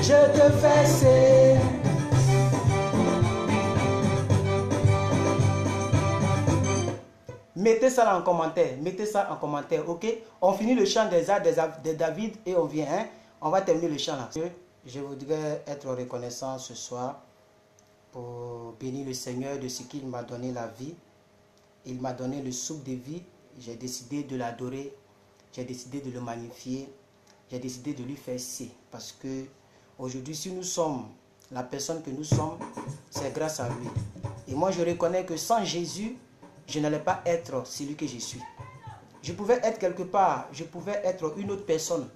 je te fais célébrer. Mettez ça là en commentaire, mettez ça en commentaire, ok? On finit le chant des arts de David et on vient, hein? On va terminer le chant là. Je voudrais être reconnaissant ce soir pour bénir le Seigneur de ce qu'il m'a donné la vie. Il m'a donné le souffle de vie. J'ai décidé de l'adorer, j'ai décidé de le magnifier, j'ai décidé de lui faire ci. Parce que aujourd'hui, si nous sommes la personne que nous sommes, c'est grâce à lui. Et moi, je reconnais que sans Jésus, je n'allais pas être celui que je suis. Je pouvais être quelque part, je pouvais être une autre personne,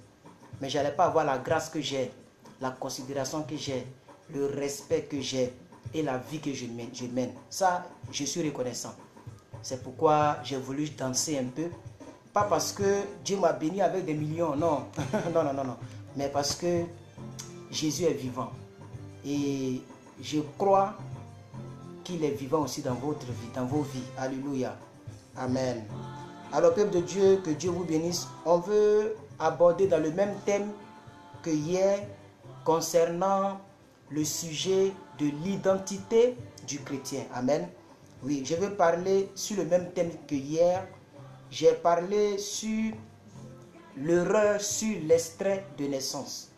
mais je n'allais pas avoir la grâce que j'ai, la considération que j'ai, le respect que j'ai et la vie que je mène. Ça, je suis reconnaissant. C'est pourquoi j'ai voulu danser un peu. Pas parce que Dieu m'a béni avec des millions, non. Non, non, non, non. Mais parce que Jésus est vivant. Et je crois qu'il est vivant aussi dans votre vie, dans vos vies. Alléluia. Amen. Alors, peuple de Dieu, que Dieu vous bénisse. On veut aborder dans le même thème que hier concernant le sujet de l'identité du chrétien. Amen. Oui, je vais parler sur le même thème que hier. J'ai parlé sur l'erreur sur l'extrait de naissance.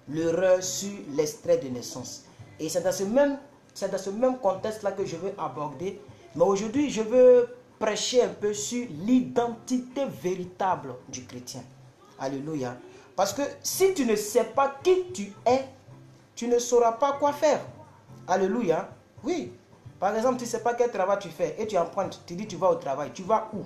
L'erreur sur l'extrait de naissance. Et c'est dans ce même contexte-là que je veux aborder. Mais aujourd'hui, je veux prêcher un peu sur l'identité véritable du chrétien. Alléluia. Parce que si tu ne sais pas qui tu es, tu ne sauras pas quoi faire. Alléluia. Oui. Par exemple, tu ne sais pas quel travail tu fais et tu empruntes, tu dis tu vas au travail. Tu vas où?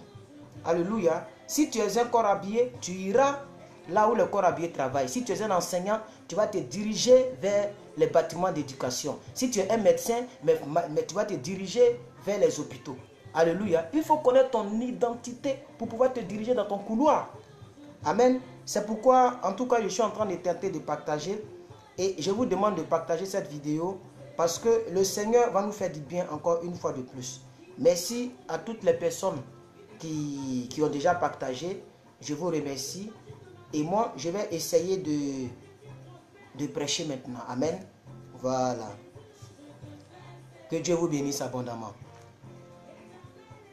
Alléluia. Si tu es un corps habillé, tu iras là où le corps habillé travaille. Si tu es un enseignant, tu vas te diriger vers les bâtiments d'éducation. Si tu es un médecin, mais tu vas te diriger vers les hôpitaux. Alléluia. Il faut connaître ton identité pour pouvoir te diriger dans ton couloir. Amen. C'est pourquoi, en tout cas, je suis en train de tenter de partager. Et je vous demande de partager cette vidéo parce que le Seigneur va nous faire du bien encore une fois de plus. Merci à toutes les personnes qui ont déjà partagé. Je vous remercie. Et moi, je vais essayer de prêcher maintenant. Amen. Voilà. Que Dieu vous bénisse abondamment.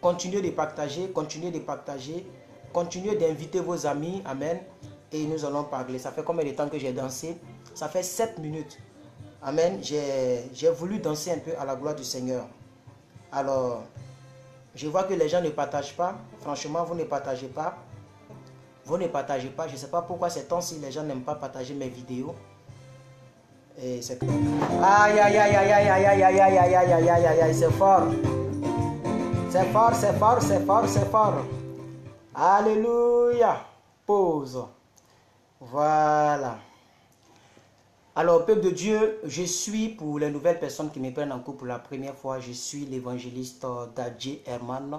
Continuez de partager, continuez de partager. Continuez d'inviter vos amis. Amen. Et nous allons parler. Ça fait combien de temps que j'ai dansé? Ça fait 7 minutes. Amen. J'ai voulu danser un peu à la gloire du Seigneur. Alors, je vois que les gens ne partagent pas. Franchement, vous ne partagez pas. Vous ne partagez pas. Je ne sais pas pourquoi ces temps-ci, les gens n'aiment pas partager mes vidéos. Et c'est... Aïe, aïe, aïe, aïe, aïe, aïe, aïe, aïe, aïe, aïe, aïe, aïe, aïe, aïe, aïe, c'est fort. C'est fort, c'est fort, c'est fort, c'est fort. Alléluia. Pause. Voilà. Alors, peuple de Dieu, je suis, pour les nouvelles personnes qui me prennent en cours pour la première fois, je suis l'évangéliste Dadje Herman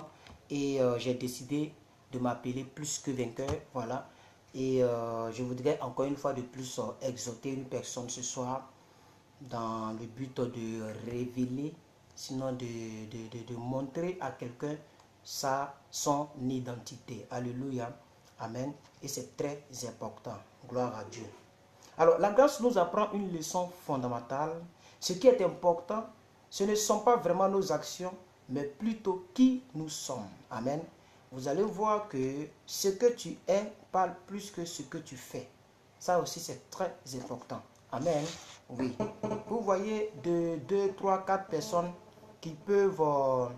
et j'ai décidé de m'appeler plus que vainqueur, voilà. Et je voudrais encore une fois de plus exhorter une personne ce soir dans le but de révéler, sinon de montrer à quelqu'un son identité. Alléluia. Amen. Et c'est très important. Gloire à Dieu. Alors, la grâce nous apprend une leçon fondamentale. Ce qui est important, ce ne sont pas vraiment nos actions, mais plutôt qui nous sommes. Amen. Vous allez voir que ce que tu es parle plus que ce que tu fais. Ça aussi, c'est très important. Amen. Oui. Vous voyez 2, 3, 4 personnes qui peuvent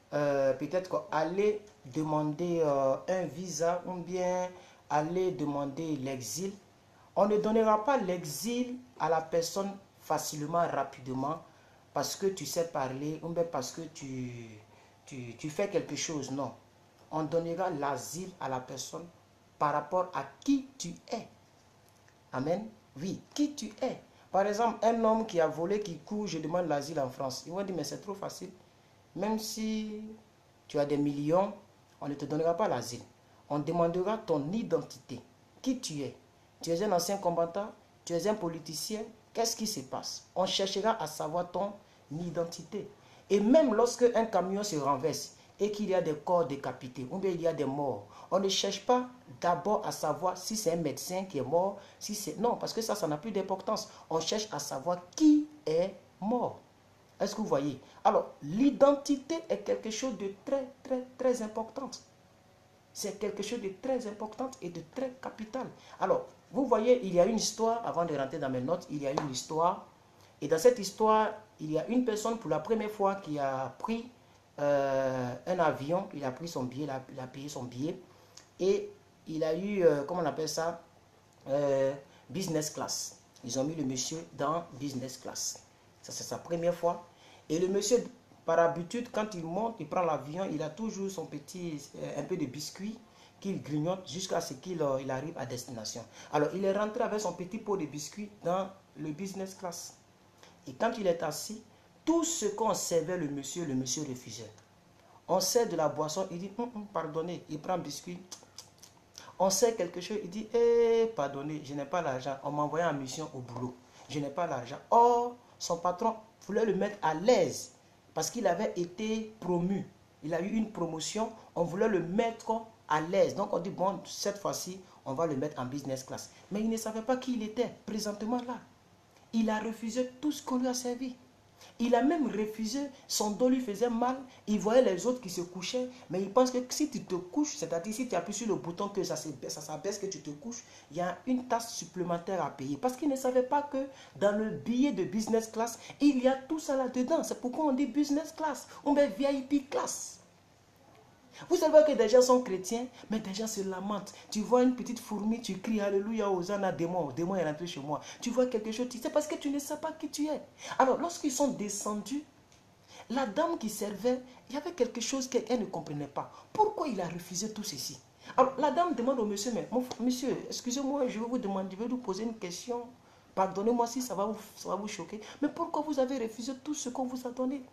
peut-être aller demander un visa ou bien aller demander l'exil. On ne donnera pas l'exil à la personne facilement, rapidement, parce que tu sais parler ou bien parce que tu fais quelque chose. Non. On donnera l'asile à la personne par rapport à qui tu es. Amen. Oui, qui tu es. Par exemple, un homme qui a volé, qui court, je demande l'asile en France. Ils vont dire, mais c'est trop facile. Même si tu as des millions, on ne te donnera pas l'asile. On demandera ton identité. Qui tu es. Tu es un ancien combattant, tu es un politicien. Qu'est-ce qui se passe? On cherchera à savoir ton identité. Et même lorsque un camion se renverse, et qu'il y a des corps décapités, ou bien il y a des morts, on ne cherche pas d'abord à savoir si c'est un médecin qui est mort, si c'est... Non, parce que ça n'a plus d'importance. On cherche à savoir qui est mort. Est-ce que vous voyez? Alors, l'identité est quelque chose de très important. C'est quelque chose de très important et de très capital. Alors, vous voyez, il y a une histoire, avant de rentrer dans mes notes, il y a une histoire. Et dans cette histoire, il y a une personne pour la première fois qui a pris un avion, il a pris son billet, il a payé son billet. Et il a eu, comment on appelle ça, business class. Ils ont mis le monsieur dans business class. Ça, c'est sa première fois. Et le monsieur, par habitude, quand il monte, il prend l'avion, il a toujours son petit, un peu de biscuit qu'il grignote jusqu'à ce qu'il arrive à destination. Alors, il est rentré avec son petit pot de biscuits dans le business class. Et quand il est assis, tout ce qu'on servait le monsieur refusait. On sert de la boisson, il dit, pardonnez, il prend un biscuit. On sert quelque chose, il dit, pardonnez, je n'ai pas l'argent. On m'a envoyé en mission au boulot. Je n'ai pas l'argent. Or, son patron voulait le mettre à l'aise parce qu'il avait été promu. Il a eu une promotion, on voulait le mettre à l'aise. Donc on dit, bon, cette fois-ci, on va le mettre en business class. Mais il ne savait pas qui il était, présentement là. Il a refusé tout ce qu'on lui a servi. Il a même refusé, son dos lui faisait mal, il voyait les autres qui se couchaient, mais il pense que si tu te couches, c'est-à-dire si tu appuies sur le bouton que ça s'abaisse, que tu te couches, il y a une taxe supplémentaire à payer. Parce qu'il ne savait pas que dans le billet de business class, il y a tout ça là-dedans. C'est pourquoi on dit business class, on met VIP class. Vous savez que des gens sont chrétiens, mais des gens se lamentent. Tu vois une petite fourmi, tu cries Alléluia, Hosanna, démon est rentré chez moi. Tu vois quelque chose, c'est parce que tu ne sais pas qui tu es. Alors, lorsqu'ils sont descendus, la dame qui servait, il y avait quelque chose qu'elle ne comprenait pas. Pourquoi il a refusé tout ceci? Alors, la dame demande au monsieur, mais monsieur, excusez-moi, je vais vous demander, je vais vous poser une question. Pardonnez-moi si ça va vous choquer. Mais pourquoi vous avez refusé tout ce qu'on vous a donné?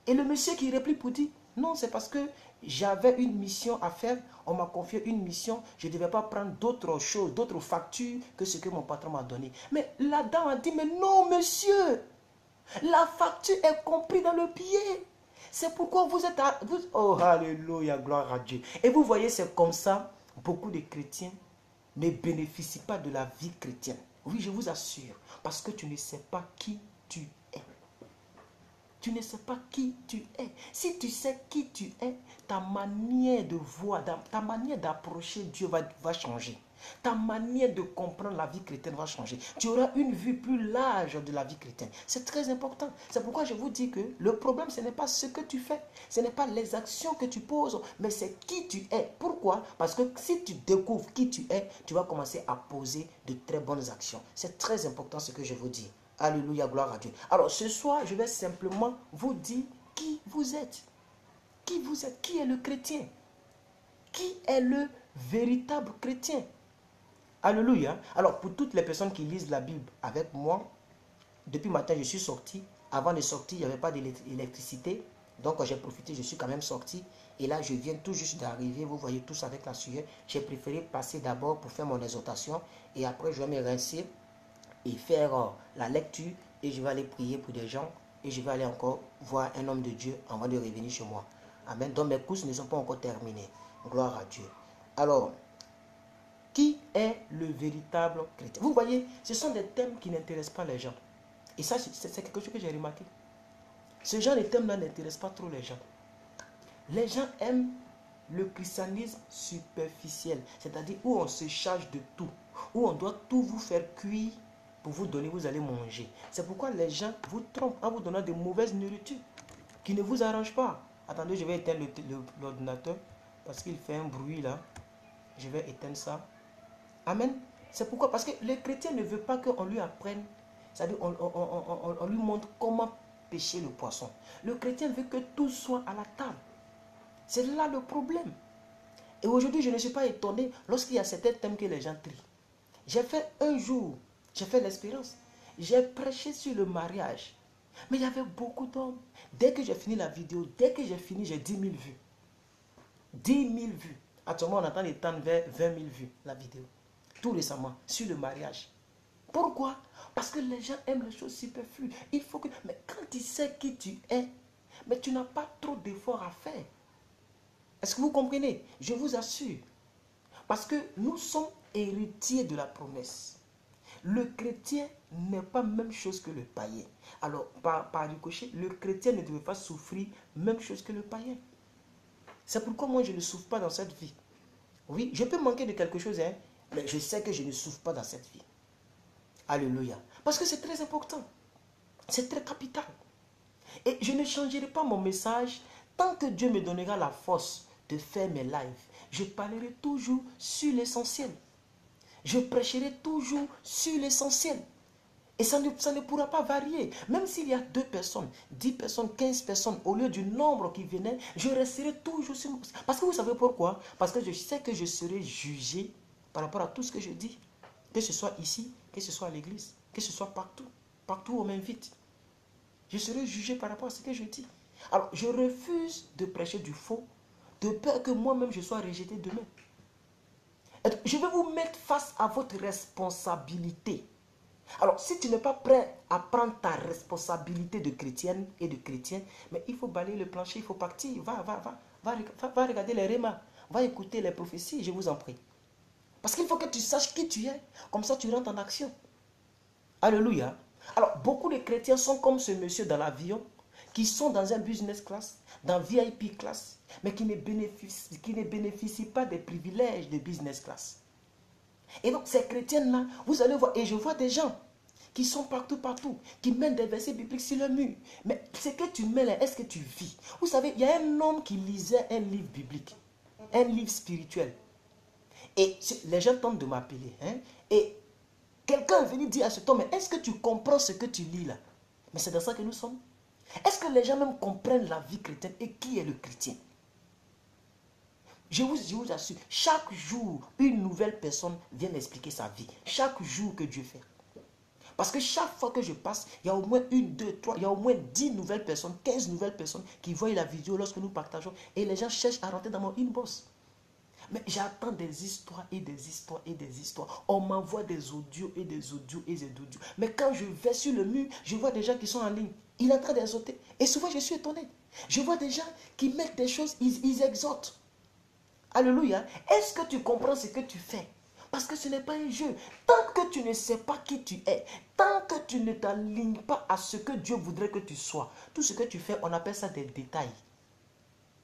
Et le monsieur qui réplique pour dire, non, c'est parce que j'avais une mission à faire, on m'a confié une mission, je ne devais pas prendre d'autres choses, d'autres factures que ce que mon patron m'a donné. Mais la dame a dit, mais non monsieur, la facture est comprise dans le billet. C'est pourquoi vous êtes à... oh, alléluia, gloire à Dieu. Et vous voyez, c'est comme ça, beaucoup de chrétiens ne bénéficient pas de la vie chrétienne. Oui, je vous assure, parce que tu ne sais pas qui tu es. Tu ne sais pas qui tu es. Si tu sais qui tu es, ta manière de voir, ta manière d'approcher Dieu va changer. Ta manière de comprendre la vie chrétienne va changer. Tu auras une vue plus large de la vie chrétienne. C'est très important. C'est pourquoi je vous dis que le problème, ce n'est pas ce que tu fais. Ce n'est pas les actions que tu poses, mais c'est qui tu es. Pourquoi? Parce que si tu découvres qui tu es, tu vas commencer à poser de très bonnes actions. C'est très important ce que je vous dis. Alléluia, gloire à Dieu. Alors ce soir, je vais simplement vous dire qui vous êtes. Qui vous êtes? Qui est le chrétien? Qui est le véritable chrétien? Alléluia. Alors pour toutes les personnes qui lisent la Bible avec moi, depuis matin je suis sorti. Avant de sortir, il n'y avait pas d'électricité. Donc j'ai profité, je suis quand même sorti. Et là, je viens tout juste d'arriver. Vous voyez tous avec la sueur. J'ai préféré passer d'abord pour faire mon exhortation. Et après, je vais me rincer et faire la lecture, et je vais aller prier pour des gens, et je vais aller encore voir un homme de Dieu avant de revenir chez moi. Amen. Donc mes courses ne sont pas encore terminées. Gloire à Dieu. Alors, qui est le véritable chrétien? Vous voyez, ce sont des thèmes qui n'intéressent pas les gens. Et ça, c'est quelque chose que j'ai remarqué. Ce genre de thèmes-là n'intéresse pas trop les gens. Les gens aiment le christianisme superficiel, c'est-à-dire où on se charge de tout, où on doit tout vous faire cuire pour vous donner, vous allez manger. C'est pourquoi les gens vous trompent en vous donnant de mauvaises nourritures qui ne vous arrangent pas. Attendez, je vais éteindre l'ordinateur parce qu'il fait un bruit là. Je vais éteindre ça. Amen. C'est pourquoi, parce que le chrétien ne veut pas qu'on lui apprenne, c'est-à-dire on lui montre comment pêcher le poisson. Le chrétien veut que tout soit à la table. C'est là le problème. Et aujourd'hui, je ne suis pas étonné lorsqu'il y a certains thèmes que les gens trient. J'ai fait un jour, j'ai fait l'expérience. J'ai prêché sur le mariage. Mais il y avait beaucoup d'hommes. Dès que j'ai fini la vidéo, dès que j'ai fini, j'ai 10 000 vues. 10 000 vues. Actuellement, on attend les temps vers 20 000 vues, la vidéo. Tout récemment, sur le mariage. Pourquoi? Parce que les gens aiment les choses superflues. Il faut que... Mais quand tu sais qui tu es, mais tu n'as pas trop d'efforts à faire. Est-ce que vous comprenez? Je vous assure. Parce que nous sommes héritiers de la promesse. Le chrétien n'est pas même chose que le païen. Alors, par ricochet, le chrétien ne devait pas souffrir même chose que le païen. C'est pourquoi moi, je ne souffre pas dans cette vie. Oui, je peux manquer de quelque chose, hein, mais je sais que je ne souffre pas dans cette vie. Alléluia. Parce que c'est très important. C'est très capital. Et je ne changerai pas mon message tant que Dieu me donnera la force de faire mes lives. Je parlerai toujours sur l'essentiel. Je prêcherai toujours sur l'essentiel. Et ça ne pourra pas varier. Même s'il y a 2 personnes, 10 personnes, 15 personnes, au lieu du nombre qui venait, je resterai toujours sur... Parce que vous savez pourquoi? Parce que je sais que je serai jugé par rapport à tout ce que je dis. Que ce soit ici, que ce soit à l'église, que ce soit partout. Partout où on m'invite. Je serai jugé par rapport à ce que je dis. Alors, je refuse de prêcher du faux, de peur que moi-même je sois rejeté demain. Je vais vous mettre face à votre responsabilité. Alors, si tu n'es pas prêt à prendre ta responsabilité de chrétienne et de chrétien, mais il faut balayer le plancher, il faut partir. Va regarder les rémas, va écouter les prophéties, je vous en prie. Parce qu'il faut que tu saches qui tu es, comme ça tu rentres en action. Alléluia. Alors, beaucoup de chrétiens sont comme ce monsieur dans l'avion, qui sont dans un business class, dans VIP class, mais qui ne bénéficient pas des privilèges de business class. Et donc, ces chrétiens-là, vous allez voir, et je vois des gens qui sont partout, qui mettent des versets bibliques sur le mur. Mais ce que tu mets là, est-ce que tu vis? Vous savez, il y a un homme qui lisait un livre biblique, un livre spirituel. Et les gens tentent de m'appeler. Hein, et quelqu'un est venu dire à cet homme, est-ce que tu comprends ce que tu lis là? Mais c'est dans ça que nous sommes. Est-ce que les gens même comprennent la vie chrétienne et qui est le chrétien? Je vous assure, chaque jour, une nouvelle personne vient m'expliquer sa vie. Chaque jour que Dieu fait. Parce que chaque fois que je passe, il y a au moins 1, 2, 3, il y a au moins 10 nouvelles personnes, 15 nouvelles personnes qui voient la vidéo lorsque nous partageons. Et les gens cherchent à rentrer dans mon inbox. Mais j'attends des histoires et des histoires et des histoires. On m'envoie des audios et des audios et des audios. Mais quand je vais sur le mur, je vois des gens qui sont en ligne. Il est en train d'exhorter. Et souvent, je suis étonné. Je vois des gens qui mettent des choses, ils exhortent. Alléluia. Est-ce que tu comprends ce que tu fais? Parce que ce n'est pas un jeu. Tant que tu ne sais pas qui tu es, tant que tu ne t'alignes pas à ce que Dieu voudrait que tu sois, tout ce que tu fais, on appelle ça des détails.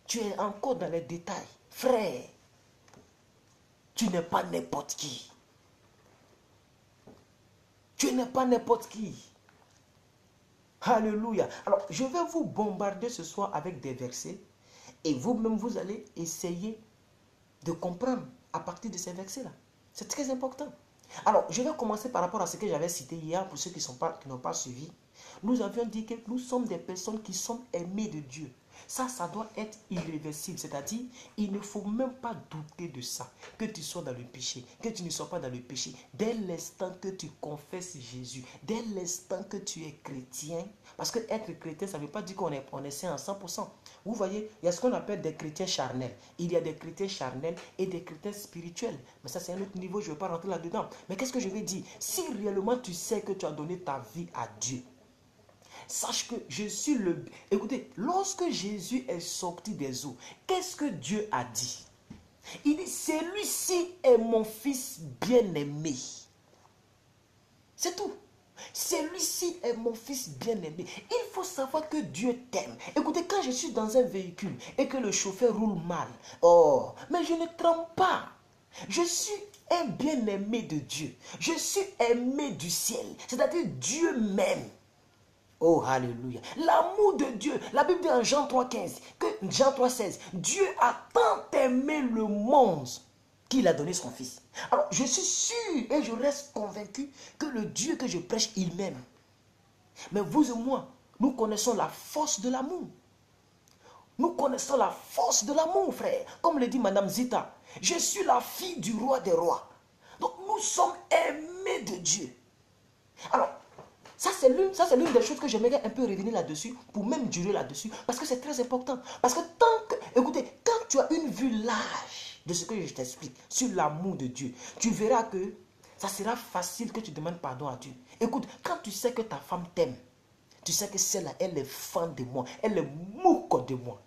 Tu es encore dans les détails. Frère, tu n'es pas n'importe qui. Tu n'es pas n'importe qui. Alléluia. Alors, je vais vous bombarder ce soir avec des versets et vous-même, vous allez essayer de comprendre à partir de ces versets-là. C'est très important. Alors, je vais commencer par rapport à ce que j'avais cité hier pour ceux qui n'ont pas suivi. Nous avions dit que nous sommes des personnes qui sont aimées de Dieu. Ça doit être irréversible. C'est-à-dire, il ne faut même pas douter de ça. Que tu sois dans le péché, que tu ne sois pas dans le péché. Dès l'instant que tu confesses Jésus, dès l'instant que tu es chrétien, parce que être chrétien, ça ne veut pas dire qu'on est saint à 100%. Vous voyez, il y a ce qu'on appelle des chrétiens charnels. Il y a des chrétiens charnels et des chrétiens spirituels. Mais ça, c'est un autre niveau, je ne vais pas rentrer là-dedans. Mais qu'est-ce que je vais dire? Si réellement tu sais que tu as donné ta vie à Dieu, sache que je suis le... Écoutez, lorsque Jésus est sorti des eaux, qu'est-ce que Dieu a dit? Il dit, celui-ci est mon fils bien-aimé. C'est tout. Celui-ci est mon fils bien-aimé. Il faut savoir que Dieu t'aime. Écoutez, quand je suis dans un véhicule et que le chauffeur roule mal, oh, mais je ne tremble pas. Je suis un bien-aimé de Dieu. Je suis aimé du ciel. C'est-à-dire Dieu m'aime. Oh, alléluia. L'amour de Dieu. La Bible dit en Jean 3,15, Jean 3,16, Dieu a tant aimé le monde qu'il a donné son fils. Alors, je suis sûr et je reste convaincu que le Dieu que je prêche, il m'aime. Mais vous et moi, nous connaissons la force de l'amour. Nous connaissons la force de l'amour, frère. Comme le dit Madame Zita, je suis la fille du roi des rois. Donc, nous sommes aimés de Dieu. Alors, ça, c'est l'une des choses que j'aimerais un peu revenir là-dessus, pour même durer là-dessus, parce que c'est très important. Parce que écoutez, quand tu as une vue large de ce que je t'explique sur l'amour de Dieu, tu verras que ça sera facile que tu demandes pardon à Dieu. Écoute, quand tu sais que ta femme t'aime, tu sais que celle-là, elle est fan de moi, elle est mouque de moi.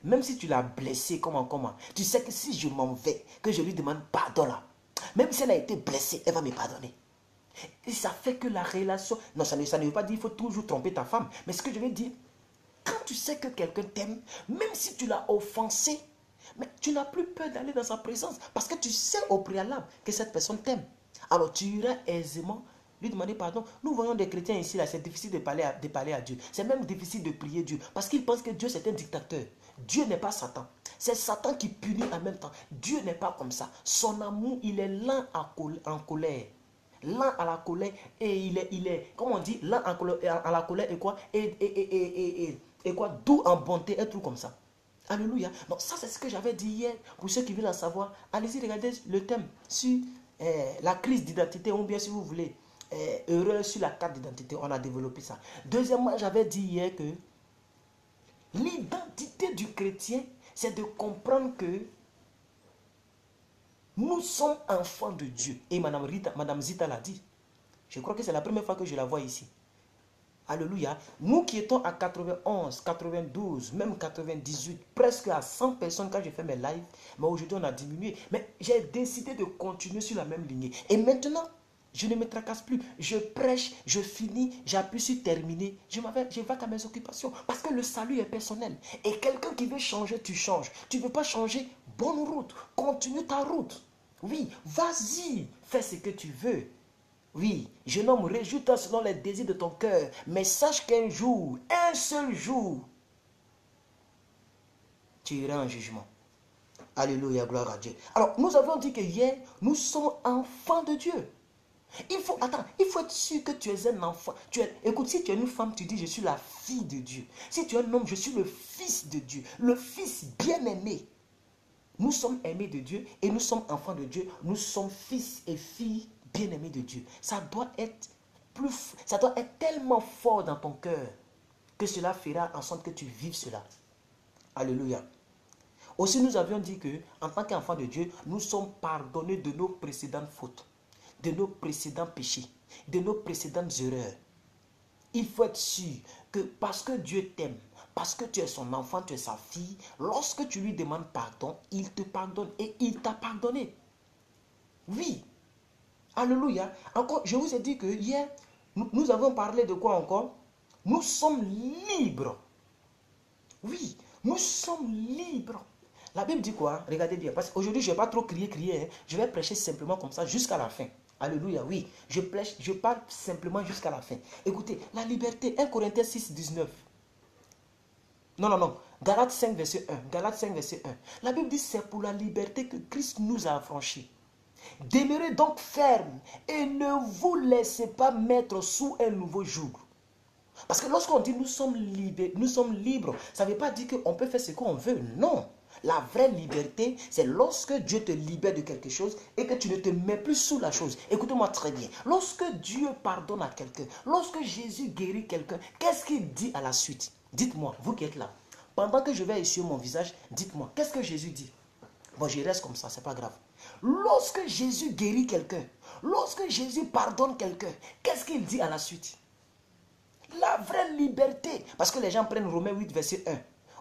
même si tu l'as blessée, comment, tu sais que si je m'en vais, que je lui demande pardon là, même si elle a été blessée, elle va me pardonner. Et ça fait que la relation, non, ça ne veut pas dire qu'il faut toujours tromper ta femme, mais ce que je veux dire, quand tu sais que quelqu'un t'aime, même si tu l'as offensé, mais tu n'as plus peur d'aller dans sa présence, parce que tu sais au préalable que cette personne t'aime. Alors tu iras aisément lui demander pardon. Nous voyons des chrétiens ici, là, c'est difficile de parler à Dieu. C'est même difficile de prier Dieu, parce qu'ils pensent que Dieu c'est un dictateur. Dieu n'est pas Satan. C'est Satan qui punit en même temps. Dieu n'est pas comme ça. Son amour, il est lent en colère. Lent à la colère, et il est, comme on dit, lent à la colère et quoi, et quoi, doux en bonté, un truc comme ça. Alléluia. Donc ça, c'est ce que j'avais dit hier. Pour ceux qui veulent en savoir, allez-y, regardez le thème sur la crise d'identité, ou bien si vous voulez, erreur sur la carte d'identité. On a développé ça. Deuxièmement, j'avais dit hier que l'identité du chrétien, c'est de comprendre que nous sommes enfants de Dieu. Et Madame Zita l'a dit. Je crois que c'est la première fois que je la vois ici. Alléluia. Nous qui étions à 91, 92, même 98, presque à 100 personnes quand j'ai fait mes lives, mais aujourd'hui on a diminué. Mais j'ai décidé de continuer sur la même lignée. Et maintenant, je ne me tracasse plus. Je prêche, je finis, j'appuie sur terminer. Je vais à mes occupations. Parce que le salut est personnel. Et quelqu'un qui veut changer, tu changes. Tu ne veux pas changer, bonne route. Continue ta route. Oui, vas-y, fais ce que tu veux. Oui, jeune homme, réjouis-toi selon les désirs de ton cœur. Mais sache qu'un jour, un seul jour, tu iras en jugement. Alléluia, gloire à Dieu. Alors, nous avons dit que hier, nous sommes enfants de Dieu. Il faut être sûr que tu es un enfant. Écoute, si tu es une femme, tu dis je suis la fille de Dieu. Si tu es un homme, je suis le fils de Dieu. Le fils bien-aimé. Nous sommes aimés de Dieu et nous sommes enfants de Dieu. Nous sommes fils et filles bien-aimés de Dieu. Ça doit être tellement fort dans ton cœur que cela fera en sorte que tu vives cela. Alléluia. Aussi, nous avions dit que en tant qu'enfants de Dieu, nous sommes pardonnés de nos précédentes fautes, de nos précédents péchés, de nos précédentes erreurs. Il faut être sûr que parce que Dieu t'aime, parce que tu es son enfant, tu es sa fille, lorsque tu lui demandes pardon, il te pardonne et il t'a pardonné. Oui. Alléluia. Encore, je vous ai dit que hier, nous avons parlé de quoi encore? Nous sommes libres. Oui, nous sommes libres. La Bible dit quoi? Regardez bien, parce qu'aujourd'hui, je ne vais pas trop crier, hein. Je vais prêcher simplement comme ça jusqu'à la fin. Alléluia, oui. Je parle simplement jusqu'à la fin. Écoutez, la liberté, 1 Corinthiens 6, 19. Non. Galates 5, verset 1. Galates 5, verset 1. La Bible dit, c'est pour la liberté que Christ nous a affranchis. Demeurez donc ferme et ne vous laissez pas mettre sous un nouveau joug. Parce que lorsqu'on dit nous sommes libres, ça ne veut pas dire qu'on peut faire ce qu'on veut. Non. La vraie liberté, c'est lorsque Dieu te libère de quelque chose et que tu ne te mets plus sous la chose. Écoutez-moi très bien. Lorsque Dieu pardonne à quelqu'un, lorsque Jésus guérit quelqu'un, qu'est-ce qu'il dit à la suite? Dites-moi, vous qui êtes là. Pendant que je vais essuyer mon visage, dites-moi, qu'est-ce que Jésus dit? Bon, je reste comme ça, c'est pas grave. Lorsque Jésus guérit quelqu'un, lorsque Jésus pardonne quelqu'un, qu'est-ce qu'il dit à la suite? La vraie liberté. Parce que les gens prennent Romains 8, verset 1,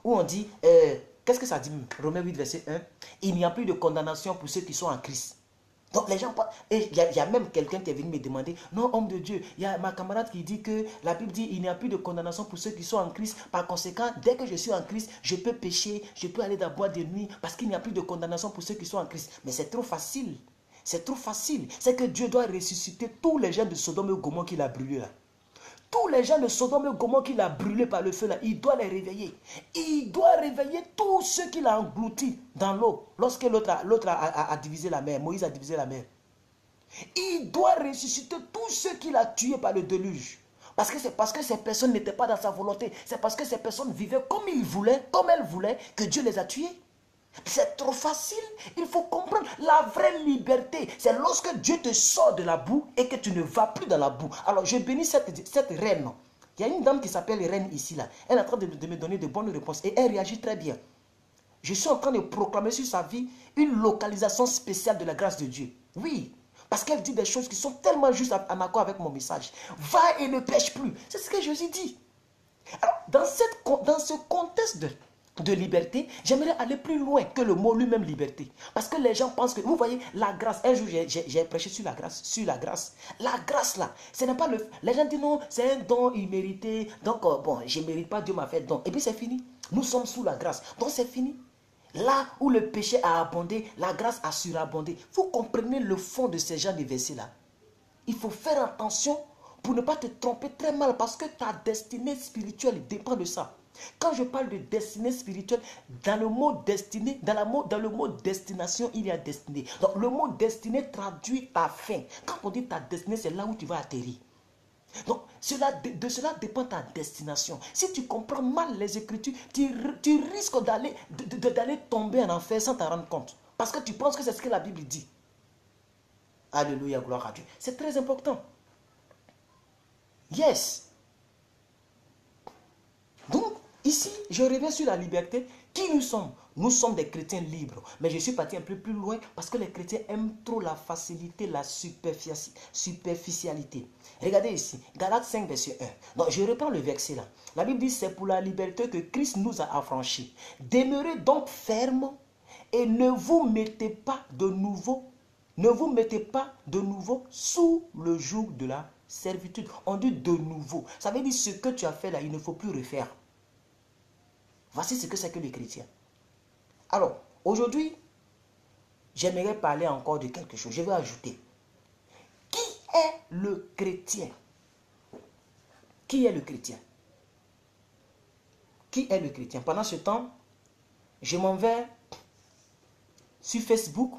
où on dit, qu'est-ce que ça dit? Romains 8, verset 1, il n'y a plus de condamnation pour ceux qui sont en Christ. Donc les gens, et il y a même quelqu'un qui est venu me demander, non, homme de Dieu, il y a ma camarade qui dit que la Bible dit, il n'y a plus de condamnation pour ceux qui sont en Christ. Par conséquent, dès que je suis en Christ, je peux pécher, je peux aller dans la boîte de nuit, parce qu'il n'y a plus de condamnation pour ceux qui sont en Christ. Mais c'est trop facile. C'est trop facile. C'est que Dieu doit ressusciter tous les gens de Sodome et Gomorrhe qu'il a brûlés là. Tous les gens de Sodome et Gomorrhe qu'il a brûlés par le feu là, il doit les réveiller. Il doit réveiller tous ceux qu'il a engloutis dans l'eau. Lorsque l'autre a divisé la mer, Moïse a divisé la mer. Il doit ressusciter tous ceux qu'il a tués par le déluge. Parce que c'est parce que ces personnes n'étaient pas dans sa volonté. C'est parce que ces personnes vivaient comme elles voulaient, que Dieu les a tués. C'est trop facile. Il faut comprendre la vraie liberté. C'est lorsque Dieu te sort de la boue et que tu ne vas plus dans la boue. Alors je bénis cette reine. Il y a une dame qui s'appelle Reine ici là. Elle est en train de me donner de bonnes réponses et elle réagit très bien. Je suis en train de proclamer sur sa vie une localisation spéciale de la grâce de Dieu. Oui, parce qu'elle dit des choses qui sont tellement justes en accord avec mon message. Va et ne pêche plus. C'est ce que Jésus dit. Alors, dans ce contexte de liberté, j'aimerais aller plus loin que le mot lui-même liberté. Parce que les gens pensent que, vous voyez, la grâce, un jour j'ai prêché sur la grâce, La grâce là, ce n'est pas le... Les gens disent non, c'est un don immérité, donc bon, je ne mérite pas, Dieu m'a fait don. Et puis c'est fini. Nous sommes sous la grâce, donc c'est fini. Là où le péché a abondé, la grâce a surabondé. Vous comprenez le fond de ces genres de versets-là. Il faut faire attention pour ne pas te tromper très mal parce que ta destinée spirituelle dépend de ça. Quand je parle de destinée spirituelle, dans le mot destinée, dans le mot destination, il y a destinée. Donc le mot destinée traduit ta fin. Quand on dit ta destinée, c'est là où tu vas atterrir. Donc de cela dépend ta destination. Si tu comprends mal les Écritures, tu risques d'aller tomber en enfer sans t'en rendre compte. Parce que tu penses que c'est ce que la Bible dit. Alléluia, gloire à Dieu. C'est très important. Yes. Donc, ici, je reviens sur la liberté. Qui nous sommes? Nous sommes des chrétiens libres. Mais je suis parti un peu plus loin parce que les chrétiens aiment trop la facilité, la superficialité. Regardez ici, Galates 5, verset 1. Donc, je reprends le verset là. La Bible dit, c'est pour la liberté que Christ nous a affranchis. Demeurez donc fermes et ne vous mettez pas de nouveau sous le joug de la servitude. On dit de nouveau. Ça veut dire ce que tu as fait là, il ne faut plus refaire. Voici ce que c'est que le chrétien. Alors, aujourd'hui, j'aimerais parler encore de quelque chose. Je vais ajouter. Qui est le chrétien? Qui est le chrétien? Qui est le chrétien? Pendant ce temps, je m'en vais sur Facebook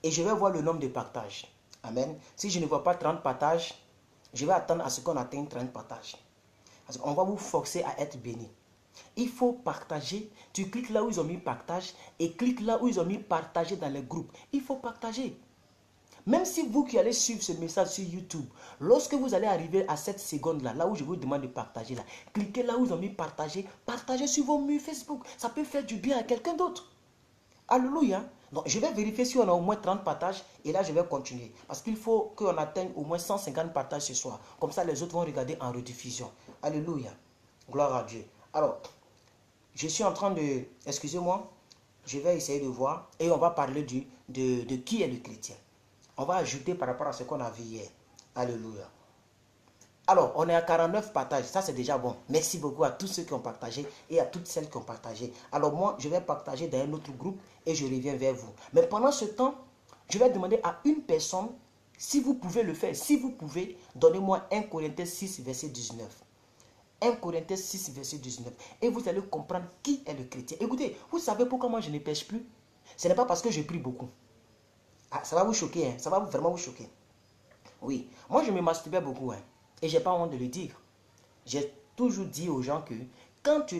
et je vais voir le nombre de partages. Amen. Si je ne vois pas 30 partages, je vais attendre à ce qu'on atteigne 30 partages. Parce qu'on va vous forcer à être béni. Il faut partager. Tu cliques là où ils ont mis partage et clique là où ils ont mis partager dans les groupes. Il faut partager. Même si vous qui allez suivre ce message sur YouTube, lorsque vous allez arriver à cette seconde-là, là où je vous demande de partager, là, cliquez là où ils ont mis partager, partagez sur vos murs Facebook. Ça peut faire du bien à quelqu'un d'autre. Alléluia. Donc, je vais vérifier si on a au moins 30 partages et là, je vais continuer. Parce qu'il faut qu'on atteigne au moins 150 partages ce soir. Comme ça, les autres vont regarder en rediffusion. Alléluia. Gloire à Dieu. Alors, je suis en train de... Excusez-moi, je vais essayer de voir et on va parler de qui est le chrétien. On va ajouter par rapport à ce qu'on a vu hier. Alléluia. Alors, on est à 49 partages. Ça, c'est déjà bon. Merci beaucoup à tous ceux qui ont partagé et à toutes celles qui ont partagé. Alors, moi, je vais partager dans un autre groupe et je reviens vers vous. Mais pendant ce temps, je vais demander à une personne, si vous pouvez le faire, si vous pouvez, donnez-moi 1 Corinthiens 6, verset 19. 1 Corinthiens 6, verset 19. Et vous allez comprendre qui est le chrétien. Écoutez, vous savez pourquoi moi je ne pêche plus? Ce n'est pas parce que je prie beaucoup. Ah, ça va vous choquer, hein? Ça va vraiment vous choquer. Oui, moi je me masturbais beaucoup, hein? Et je n'ai pas honte de le dire. J'ai toujours dit aux gens que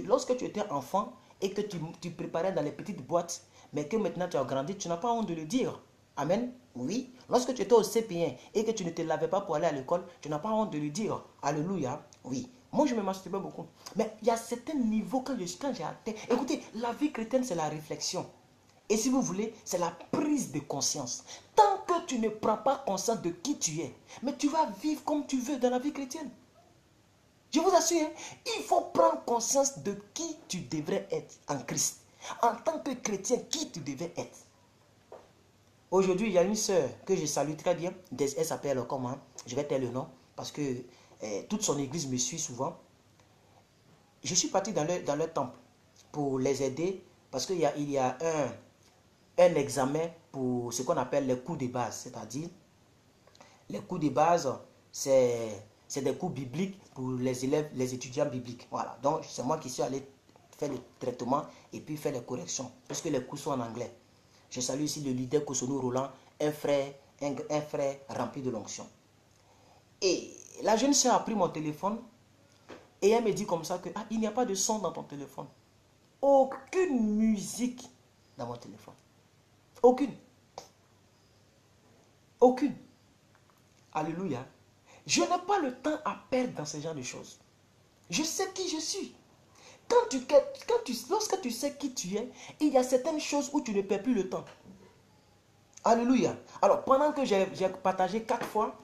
lorsque tu étais enfant et que tu préparais dans les petites boîtes, mais que maintenant tu as grandi, tu n'as pas honte de le dire. Amen. Oui. Lorsque tu étais au CP1 et que tu ne te lavais pas pour aller à l'école, tu n'as pas honte de le dire. Alléluia. Oui. Moi, je me masturbais beaucoup. Mais il y a certains niveaux quand j'ai atteint. Écoutez, la vie chrétienne, c'est la réflexion. Et si vous voulez, c'est la prise de conscience. Tant que tu ne prends pas conscience de qui tu es, mais tu vas vivre comme tu veux dans la vie chrétienne. Je vous assure, hein, il faut prendre conscience de qui tu devrais être en Christ. En tant que chrétien, qui tu devais être. Aujourd'hui, il y a une sœur que je salue très bien. Elle s'appelle comment? Je vais taire le nom parce que toute son église me suit souvent. Je suis parti dans leur temple pour les aider parce qu'il y a un examen pour ce qu'on appelle les cours de base. C'est-à-dire, les cours de base, c'est des cours bibliques pour les élèves, les étudiants bibliques. Voilà. Donc, c'est moi qui suis allé faire le traitement et puis faire les corrections. Parce que les cours sont en anglais. Je salue ici le leader Kosono Roland, un frère rempli de l'onction. Et la jeune soeur a pris mon téléphone et elle me dit comme ça que il n'y a pas de son dans ton téléphone. Aucune musique dans mon téléphone. Aucune. Aucune. Alléluia. Je n'ai pas le temps à perdre dans ce genre de choses. Je sais qui je suis. Lorsque tu sais qui tu es, il y a certaines choses où tu ne perds plus le temps. Alléluia. Alors, pendant que j'ai partagé 4 fois,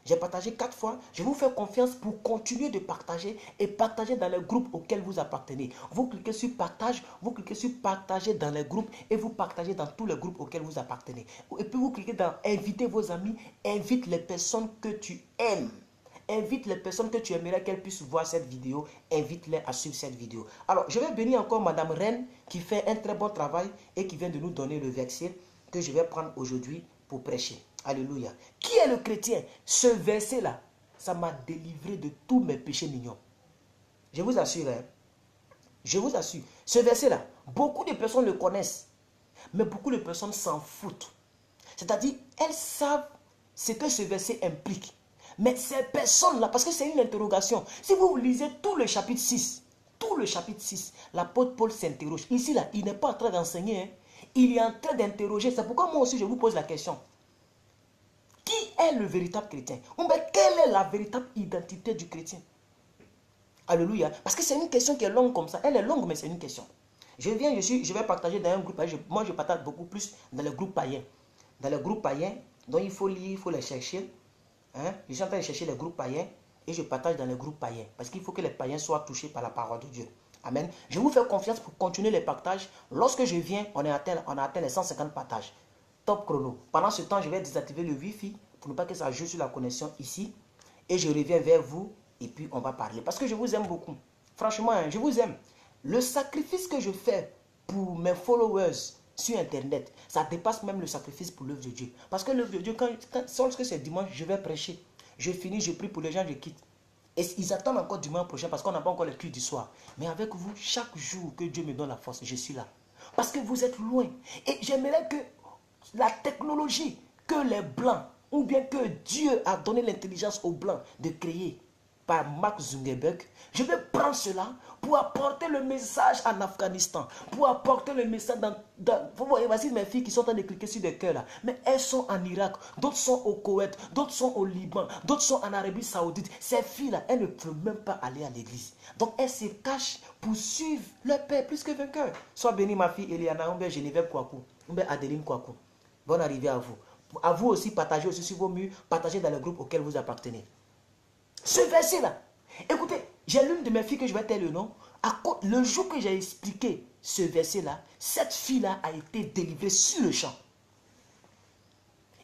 J'ai partagé 4 fois. Je vous fais confiance pour continuer de partager et partager dans les groupes auxquels vous appartenez. Vous cliquez sur partage, vous cliquez sur partager dans les groupes et vous partagez dans tous les groupes auxquels vous appartenez. Et puis vous cliquez dans inviter vos amis, invite les personnes que tu aimes. Invite les personnes que tu aimerais qu'elles puissent voir cette vidéo. Invite-les à suivre cette vidéo. Alors, je vais bénir encore Madame Reine qui fait un très bon travail et qui vient de nous donner le verset que je vais prendre aujourd'hui pour prêcher. Alléluia. Qui est le chrétien? Ce verset-là, ça m'a délivré de tous mes péchés mignons. Je vous assure, hein? Je vous assure. Ce verset-là, beaucoup de personnes le connaissent, mais beaucoup de personnes s'en foutent. C'est-à-dire, elles savent ce que ce verset implique. Mais ces personnes-là, parce que c'est une interrogation, si vous lisez tout le chapitre 6, l'apôtre Paul s'interroge. Ici, là, il n'est pas en train d'enseigner, hein. Il est en train d'interroger. C'est pourquoi moi aussi, je vous pose la question. Qui est le véritable chrétien? Ou bien, quelle est la véritable identité du chrétien? Alléluia. Parce que c'est une question qui est longue comme ça. Elle est longue, mais c'est une question. Je vais partager dans un groupe. Moi, je partage beaucoup plus dans les groupes païens. Dans les groupes païens, donc il faut lire, il faut les chercher. Hein? Je suis en train de chercher les groupes païens et je partage dans les groupes païens. Parce qu'il faut que les païens soient touchés par la parole de Dieu. Amen. Je vous fais confiance pour continuer les partages. Lorsque je viens, on a atteint les 150 partages. Top chrono. Pendant ce temps, je vais désactiver le Wi-Fi pour ne pas que ça joue sur la connexion ici. Et je reviens vers vous et puis on va parler. Parce que je vous aime beaucoup. Franchement, hein, je vous aime. Le sacrifice que je fais pour mes followers sur Internet, ça dépasse même le sacrifice pour l'œuvre de Dieu. Parce que l'œuvre de Dieu, lorsque c'est dimanche, je vais prêcher. Je finis, je prie pour les gens, je quitte. Et ils attendent encore dimanche prochain parce qu'on n'a pas encore le culte du soir. Mais avec vous, chaque jour que Dieu me donne la force, je suis là. Parce que vous êtes loin. Et j'aimerais que la technologie que les Blancs, ou bien que Dieu a donné l'intelligence aux Blancs de créer par Mark Zuckerberg, je vais prendre cela pour apporter le message en Afghanistan, pour apporter le message vous voyez, voici mes filles qui sont en train de cliquer sur des cœurs là, mais elles sont en Irak, d'autres sont au Koweït, d'autres sont au Liban, d'autres sont en Arabie Saoudite. Ces filles là, elles ne peuvent même pas aller à l'église. Donc elles se cachent pour suivre leur Père plus que vainqueur. Sois bénie ma fille Eliana, ou bien Geneviève Kouakou, ou bien Adeline Kouakou. Bonne arrivée à vous. À vous aussi, partagez aussi sur vos murs, partagez dans le groupe auquel vous appartenez. Ce verset-là, écoutez, j'ai l'une de mes filles que je vais taire le nom. Le jour que j'ai expliqué ce verset-là, cette fille-là a été délivrée sur le champ.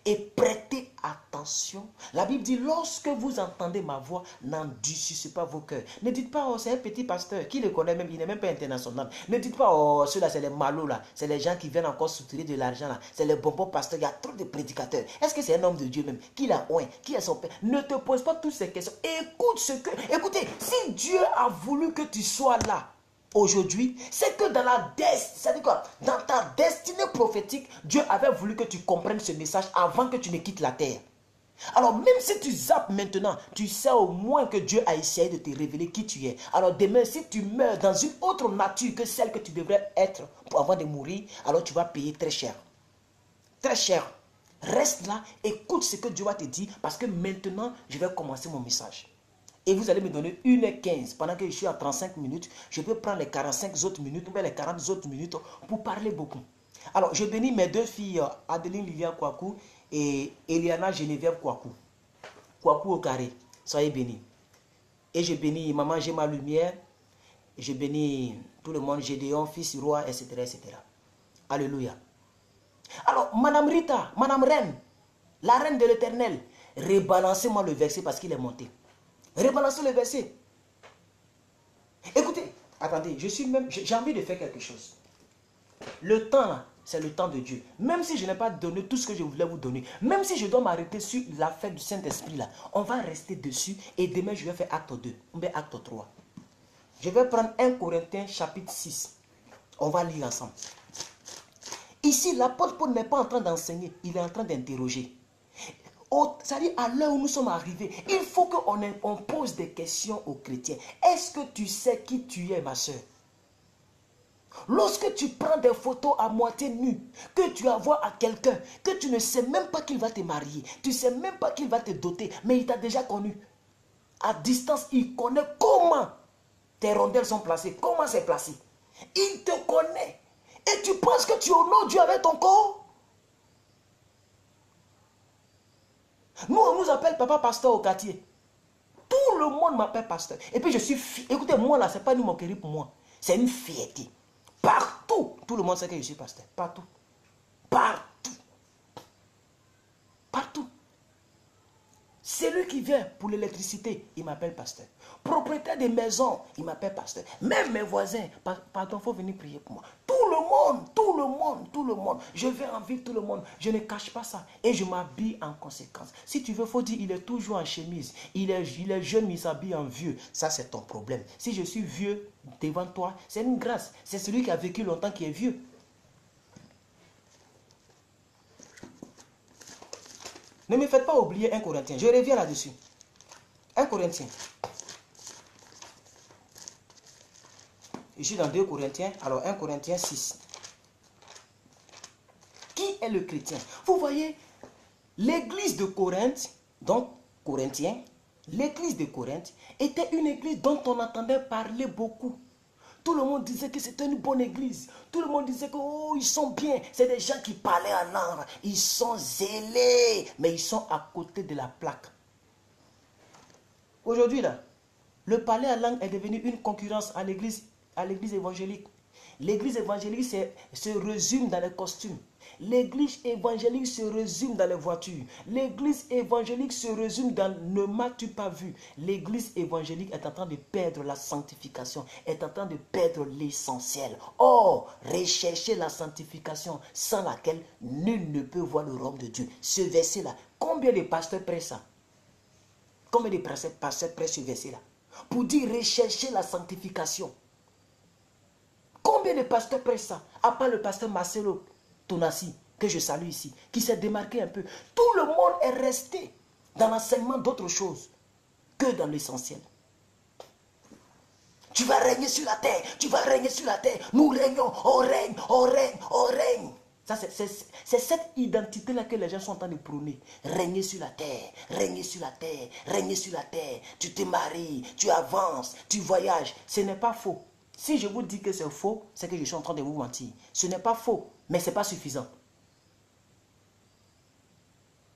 Et prêtez attention. La Bible dit, lorsque vous entendez ma voix, n'endurcissez pas vos cœurs. Ne dites pas, oh, c'est un petit pasteur. Qui le connaît même, il n'est même pas international. Ne dites pas, oh, ceux-là, c'est les malous là. C'est les gens qui viennent encore soutirer de l'argent là. C'est les bonbons pasteurs. Il y a trop de prédicateurs. Est-ce que c'est un homme de Dieu même? Qui l'a oint? Qui est son père? Ne te pose pas toutes ces questions. Écoute ce que... Écoutez, si Dieu a voulu que tu sois là, aujourd'hui, c'est que dans ta destinée prophétique, Dieu avait voulu que tu comprennes ce message avant que tu ne quittes la terre. Alors même si tu zappes maintenant, tu sais au moins que Dieu a essayé de te révéler qui tu es. Alors demain, si tu meurs dans une autre nature que celle que tu devrais être avant de mourir, alors tu vas payer très cher. Très cher. Reste là, écoute ce que Dieu va te dire parce que maintenant, je vais commencer mon message. Et vous allez me donner 1h15. Pendant que je suis à 35 minutes, je peux prendre les 45 autres minutes, ou bien les 40 autres minutes pour parler beaucoup. Alors, je bénis mes deux filles, Adeline Lilian Kouakou et Eliana Geneviève Kouakou. Kouakou au carré. Soyez bénis. Et je bénis maman, j'ai ma lumière. Et je bénis tout le monde, Gédéon, fils roi, etc., etc. Alléluia. Alors, Madame Rita, Madame Reine, la reine de l'Éternel, rebalancez-moi le verset parce qu'il est monté. Rebalancez le verset. Écoutez, attendez, j'ai envie de faire quelque chose. Le temps là, c'est le temps de Dieu. Même si je n'ai pas donné tout ce que je voulais vous donner, même si je dois m'arrêter sur l'affaire du Saint-Esprit là, on va rester dessus et demain je vais faire acte 2, ou bien acte 3. Je vais prendre 1 Corinthiens chapitre 6. On va lire ensemble. Ici, l'apôtre Paul n'est pas en train d'enseigner, il est en train d'interroger. C'est-à-dire, à l'heure où nous sommes arrivés, il faut qu'on pose des questions aux chrétiens. Est-ce que tu sais qui tu es, ma soeur? Lorsque tu prends des photos à moitié nues, que tu envoies à quelqu'un, que tu ne sais même pas qu'il va te marier, tu ne sais même pas qu'il va te doter, mais il t'a déjà connu. À distance, il connaît comment tes rondelles sont placées, comment c'est placé. Il te connaît. Et tu penses que tu honores Dieu avec ton corps? Nous, on nous appelle papa pasteur au quartier. Tout le monde m'appelle pasteur. Et puis je suis fier. Écoutez, moi là, ce n'est pas une moquerie pour moi. C'est une fierté. Partout, tout le monde sait que je suis pasteur. Partout. Partout. Partout. Celui qui vient pour l'électricité, il m'appelle pasteur. Propriétaire des maisons, il m'appelle pasteur. Même mes voisins, pardon, il faut venir prier pour moi. Tout le monde, tout le monde, tout le monde. Je vais en ville, tout le monde. Je ne cache pas ça. Et je m'habille en conséquence. Si tu veux, il faut dire, il est toujours en chemise. Il est jeune, mais il s'habille en vieux. Ça, c'est ton problème. Si je suis vieux devant toi, c'est une grâce. C'est celui qui a vécu longtemps qui est vieux. Ne me faites pas oublier 1 Corinthien. Je reviens là-dessus. 1 Corinthien. Je suis dans 2 Corinthiens. Alors 1 Corinthiens 6. Qui est le chrétien? Vous voyez, l'église de Corinthe, donc Corinthiens, l'église de Corinthe était une église dont on entendait parler beaucoup. Tout le monde disait que c'était une bonne église. Tout le monde disait que oh, ils sont bien. C'est des gens qui parlaient en langue. Ils sont zélés. Mais ils sont à côté de la plaque. Aujourd'hui, là, le parler en langue est devenu une concurrence à l'église évangélique. L'église évangélique se résume dans les costumes. L'église évangélique se résume dans les voitures. L'église évangélique se résume dans ne m'as-tu pas vu. L'église évangélique est en train de perdre la sanctification, est en train de perdre l'essentiel. Or, recherchez la sanctification sans laquelle nul ne peut voir le royaume de Dieu. Ce verset-là, combien de pasteurs prêchent ça? Combien de pasteurs prêchent ce verset-là? Pour dire rechercher la sanctification. Combien de pasteurs prêchent ça? À part le pasteur Marcelo Tonassi, que je salue ici, qui s'est démarqué un peu. Tout le monde est resté dans l'enseignement d'autre chose que dans l'essentiel. Tu vas régner sur la terre, tu vas régner sur la terre. Nous régnons, on règne, on règne, on règne. C'est cette identité-là que les gens sont en train de prôner. Régner sur la terre, régner sur la terre, régner sur la terre. Tu te maries, tu avances, tu voyages. Ce n'est pas faux. Si je vous dis que c'est faux, c'est que je suis en train de vous mentir. Ce n'est pas faux, mais ce n'est pas suffisant.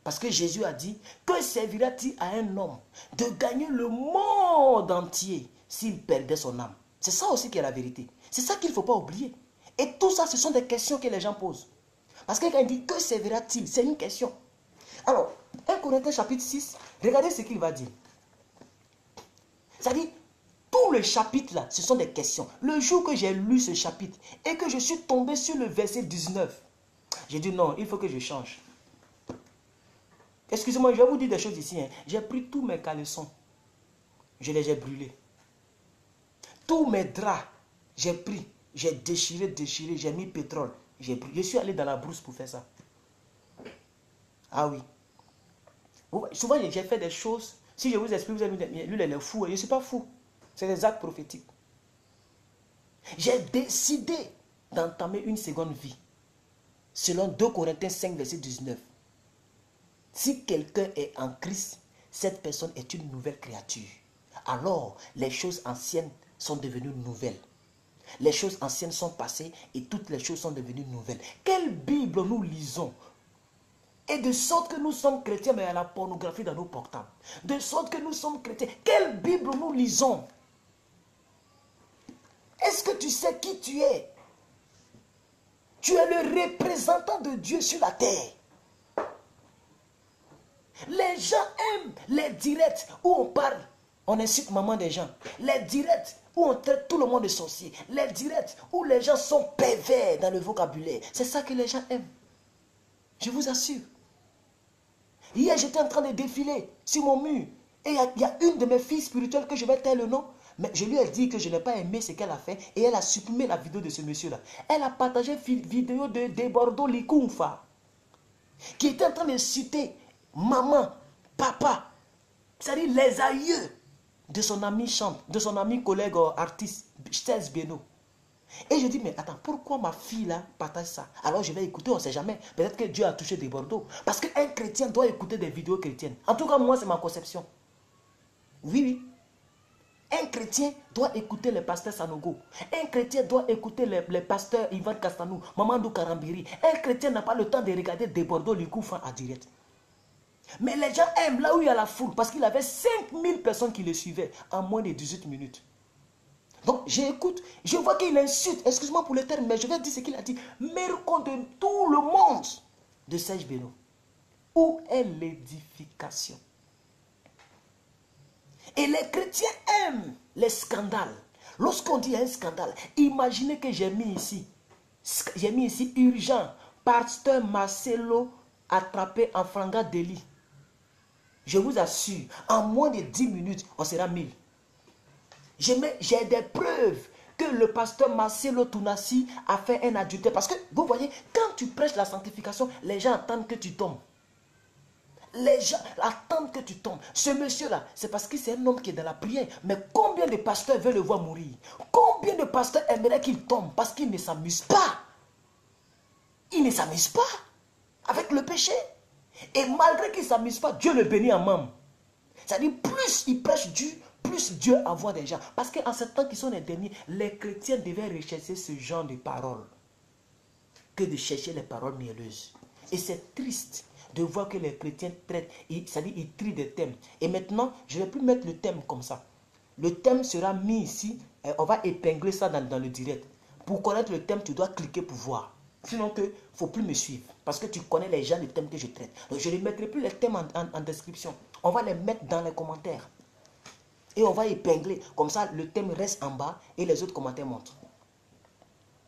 Parce que Jésus a dit, que servira-t-il à un homme de gagner le monde entier s'il perdait son âme? C'est ça aussi qui est la vérité. C'est ça qu'il ne faut pas oublier. Et tout ça, ce sont des questions que les gens posent. Parce que quand il dit, que servira-t-il? C'est une question. Alors, 1 Corinthiens chapitre 6, regardez ce qu'il va dire. C'est-à-dire, tout le chapitre là, ce sont des questions. Le jour que j'ai lu ce chapitre et que je suis tombé sur le verset 19, j'ai dit non, il faut que je change. Excusez-moi, je vais vous dire des choses ici. Hein. J'ai pris tous mes caleçons. Je les ai brûlés. Tous mes draps, j'ai pris. J'ai déchiré, j'ai mis pétrole. Je suis allé dans la brousse pour faire ça. Ah oui. Souvent, j'ai fait des choses. Si je vous explique, vous allez me dire, lui, il est fou. Je ne suis pas fou. C'est des actes prophétiques. J'ai décidé d'entamer une seconde vie. Selon 2 Corinthiens 5, verset 19. Si quelqu'un est en Christ, cette personne est une nouvelle créature. Alors, les choses anciennes sont devenues nouvelles. Les choses anciennes sont passées et toutes les choses sont devenues nouvelles. Quelle Bible nous lisons? Et de sorte que nous sommes chrétiens, mais il y a la pornographie dans nos portables. De sorte que nous sommes chrétiens. Quelle Bible nous lisons? Est-ce que tu sais qui tu es? Tu es le représentant de Dieu sur la terre. Les gens aiment les directs où on parle, on insulte maman des gens. Les directs où on traite tout le monde de sorcier. Les directs où les gens sont pervers dans le vocabulaire. C'est ça que les gens aiment. Je vous assure. Hier, j'étais en train de défiler sur mon mur. Et il y a une de mes filles spirituelles que je vais taire le nom. Mais je lui ai dit que je n'ai pas aimé ce qu'elle a fait. Et elle a supprimé la vidéo de ce monsieur-là. Elle a partagé une vidéo de Bordeaux Likoumfa. Qui était en train de citer maman, papa. C'est-à-dire les aïeux de son ami chante, de son ami collègue artiste, Stels Beno. Et je dis, mais attends, pourquoi ma fille là partage ça? Alors je vais écouter, on ne sait jamais. Peut-être que Dieu a touché des Bordeaux. Parce qu'un chrétien doit écouter des vidéos chrétiennes. En tout cas, moi, c'est ma conception. Oui, oui. Un chrétien doit écouter les pasteurs Sanogo. Un chrétien doit écouter les pasteurs Ivan Castanou, Mamadou Karambiri. Un chrétien n'a pas le temps de regarder des Bordeaux Licoufan à direct. Mais les gens aiment là où il y a la foule parce qu'il avait 5000 personnes qui le suivaient en moins de 18 minutes. Donc j'écoute, je vois qu'il insulte, excuse-moi pour le terme, mais je vais dire ce qu'il a dit. Méricon de tout le monde de Serge Beno. Où est l'édification? Et les chrétiens aiment les scandales. Lorsqu'on dit un scandale, imaginez que j'ai mis ici urgent, pasteur Marcelo attrapé en flagrant délit. Je vous assure, en moins de 10 minutes, on sera 1000. J'ai des preuves que le pasteur Marcelo Tounassi a fait un adultère. Parce que, vous voyez, quand tu prêches la sanctification, les gens attendent que tu tombes. Les gens attendent que tu tombes. Ce monsieur-là, c'est parce que c'est un homme qui est dans la prière. Mais combien de pasteurs veulent le voir mourir? Combien de pasteurs aimeraient qu'il tombe? Parce qu'il ne s'amuse pas. Il ne s'amuse pas avec le péché. Et malgré qu'il ne s'amuse pas, Dieu le bénit en membre. C'est-à-dire, plus il prêche Dieu, plus Dieu envoie des gens. Parce qu'en ce temps qui sont les derniers, les chrétiens devaient rechercher ce genre de paroles que de chercher les paroles mielleuses. Et c'est triste de voir que les chrétiens traitent, c'est-à-dire ils trient des thèmes. Et maintenant, je ne vais plus mettre le thème comme ça. Le thème sera mis ici, et on va épingler ça dans le direct. Pour connaître le thème, tu dois cliquer pour voir. Sinon, il ne faut plus me suivre. Parce que tu connais les gens des thèmes que je traite. Donc, je ne mettrai plus les thèmes en description. On va les mettre dans les commentaires. Et on va épingler. Comme ça, le thème reste en bas et les autres commentaires montent.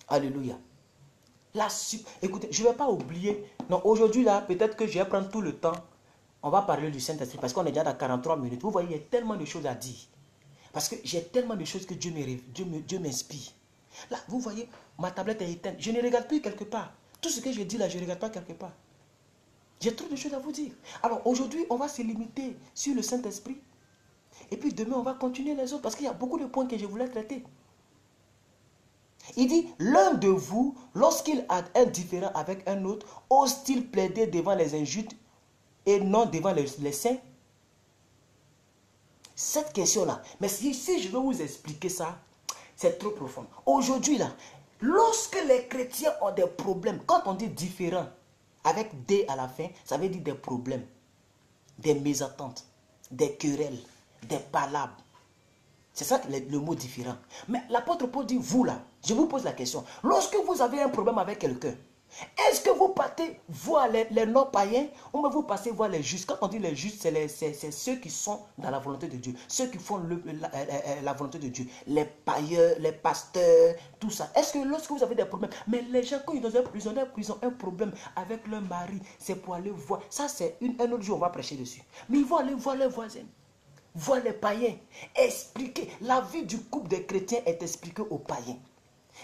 Alléluia. Écoutez, je ne vais pas oublier. Non, aujourd'hui, là, peut-être que je vais prendre tout le temps. On va parler du Saint-Esprit parce qu'on est déjà dans 43 minutes. Vous voyez, il y a tellement de choses à dire. Parce que j'ai tellement de choses que Dieu m'inspire. Là, vous voyez, ma tablette est éteinte. Je ne regarde plus quelque part. Tout ce que je dis là, je ne regarde pas quelque part. J'ai trop de choses à vous dire. Alors, aujourd'hui, on va se limiter sur le Saint-Esprit. Et puis demain, on va continuer les autres parce qu'il y a beaucoup de points que je voulais traiter. Il dit, l'un de vous, lorsqu'il a un différend avec un autre, ose-t-il plaider devant les injustes et non devant les saints? Cette question-là, mais si je veux vous expliquer ça, c'est trop profond. Aujourd'hui, là, lorsque les chrétiens ont des problèmes, quand on dit différent, avec D à la fin, ça veut dire des problèmes, des mésententes, des querelles, des palabres. C'est ça le mot différent. Mais l'apôtre Paul dit, vous là, je vous pose la question. Lorsque vous avez un problème avec quelqu'un, est-ce que vous partez voir les non-païens ou vous passez voir les justes? Quand on dit les justes, c'est ceux qui sont dans la volonté de Dieu. Ceux qui font la volonté de Dieu. Les païens, les pasteurs, tout ça. Est-ce que lorsque vous avez des problèmes, mais les gens, quand ils ont un problème avec leur mari, c'est pour aller voir. Ça, c'est un autre jour, on va prêcher dessus. Mais ils vont aller voir leurs voisins. Voir les païens, expliquer. La vie du couple des chrétiens est expliquée aux païens.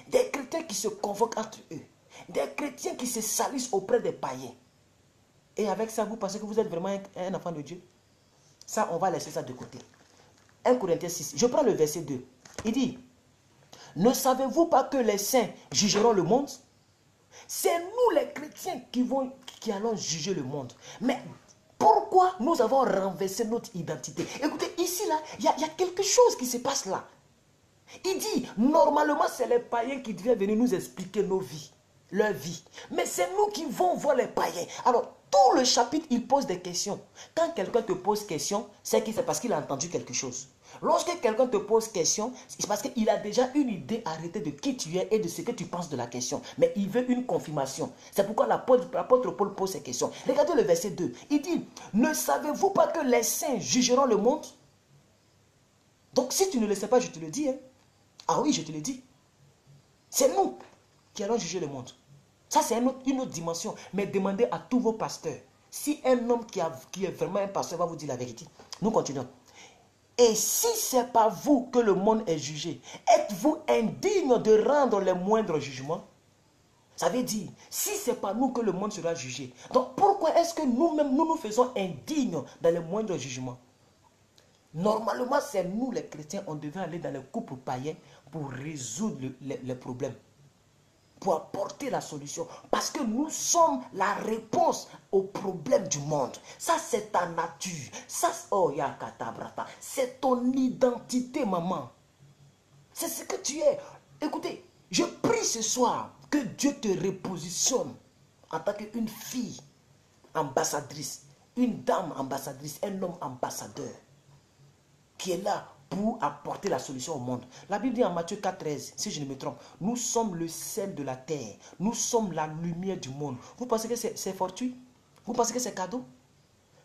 Des chrétiens qui se convoquent entre eux. Des chrétiens qui se salissent auprès des païens. Et avec ça, vous pensez que vous êtes vraiment un enfant de Dieu? Ça, on va laisser ça de côté. 1 Corinthiens 6, je prends le verset 2. Il dit, ne savez-vous pas que les saints jugeront le monde? C'est nous les chrétiens qui allons juger le monde. Mais pourquoi nous avons renversé notre identité? Écoutez, ici, là, il y a quelque chose qui se passe là. Il dit, normalement, c'est les païens qui devaient venir nous expliquer nos vies, leur vie. Mais c'est nous qui vont voir les païens. Alors, tout le chapitre, il pose des questions. Quand quelqu'un te pose question, c'est parce qu'il a entendu quelque chose. Lorsque quelqu'un te pose question, c'est parce qu'il a déjà une idée arrêtée de qui tu es et de ce que tu penses de la question. Mais il veut une confirmation. C'est pourquoi l'apôtre Paul pose ces questions. Regardez le verset 2. Il dit, ne savez-vous pas que les saints jugeront le monde? Donc si tu ne le sais pas, je te le dis. Hein. Ah oui, je te le dis. C'est nous qui allons juger le monde. Ça, c'est une autre dimension. Mais demandez à tous vos pasteurs. Si un homme qui est vraiment un pasteur va vous dire la vérité. Nous continuons. Et si ce n'est pas vous que le monde est jugé, êtes-vous indigne de rendre les moindres jugements? Ça veut dire, si ce n'est pas nous que le monde sera jugé, donc pourquoi est-ce que nous-mêmes, nous faisons indignes dans les moindres jugements? Normalement, c'est nous les chrétiens, on devait aller dans les couples païens pour résoudre les problèmes, pour apporter la solution. Parce que nous sommes la réponse aux problèmes du monde. Ça, c'est ta nature. Ça, oh, yakatabrata. C'est ton identité, maman. C'est ce que tu es. Écoutez, je prie ce soir que Dieu te repositionne en tant qu'une fille ambassadrice, une dame ambassadrice, un homme ambassadeur qui est là pour apporter la solution au monde. La Bible dit en Matthieu 4,13, si je ne me trompe, nous sommes le sel de la terre, nous sommes la lumière du monde. Vous pensez que c'est fortuit? Vous pensez que c'est cadeau?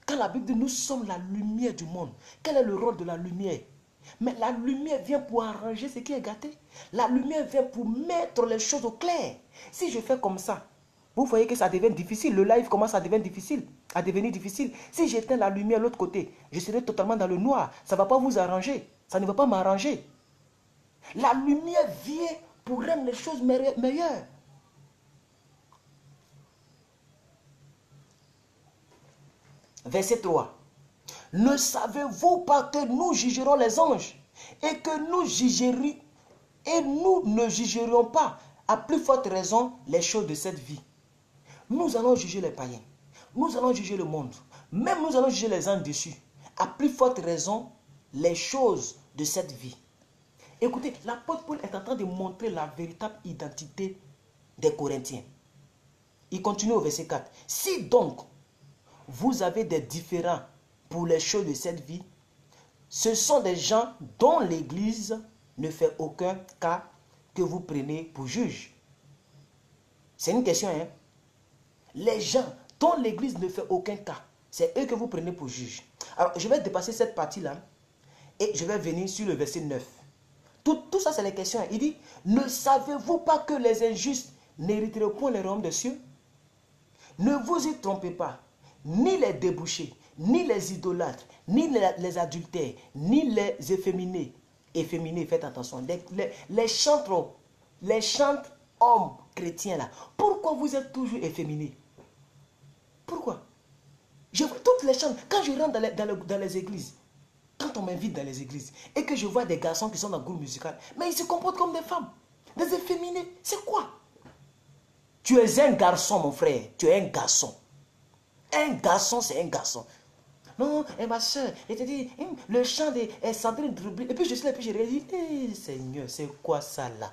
Quand la Bible dit nous sommes la lumière du monde, quel est le rôle de la lumière? Mais la lumière vient pour arranger ce qui est gâté. La lumière vient pour mettre les choses au clair. Si je fais comme ça, vous voyez que ça devient difficile. Le live commence à devenir difficile. Si j'éteins la lumière de l'autre côté, je serai totalement dans le noir. Ça ne va pas vous arranger. Ça ne va pas m'arranger. La lumière vient pour rendre les choses meilleures. Verset 3. Ne savez-vous pas que nous jugerons les anges et que nous ne jugerions pas à plus forte raison les choses de cette vie? Nous allons juger les païens. Nous allons juger le monde. Même nous allons juger les anges dessus. À plus forte raison les choses de cette vie. Écoutez, l'apôtre Paul est en train de montrer la véritable identité des Corinthiens. Il continue au verset 4. Si donc vous avez des différends pour les choses de cette vie, ce sont des gens dont l'Église ne fait aucun cas que vous prenez pour juge. C'est une question, hein? Les gens dont l'Église ne fait aucun cas, c'est eux que vous prenez pour juge. Alors, je vais dépasser cette partie-là et je vais venir sur le verset 9. Tout ça, c'est les questions. Il dit, ne savez-vous pas que les injustes n'hériteront point les royaumes des cieux? Ne vous y trompez pas, ni les débouchés, ni les idolâtres, ni les adultères, ni les efféminés. Efféminés, faites attention. Les chantres hommes chrétiens là. Pourquoi vous êtes toujours efféminés? Pourquoi? Je vois toutes les chantres. Quand je rentre dans les églises, quand on m'invite dans les églises et que je vois des garçons qui sont dans le groupe musical, mais ils se comportent comme des femmes, des efféminés. C'est quoi? Tu es un garçon, mon frère. Tu es un garçon. Un garçon, c'est un garçon. Non, et ma soeur, elle te dit, le chant est Sandrine Droubli. Et puis je suis là, et puis je dis, Seigneur, c'est quoi ça là?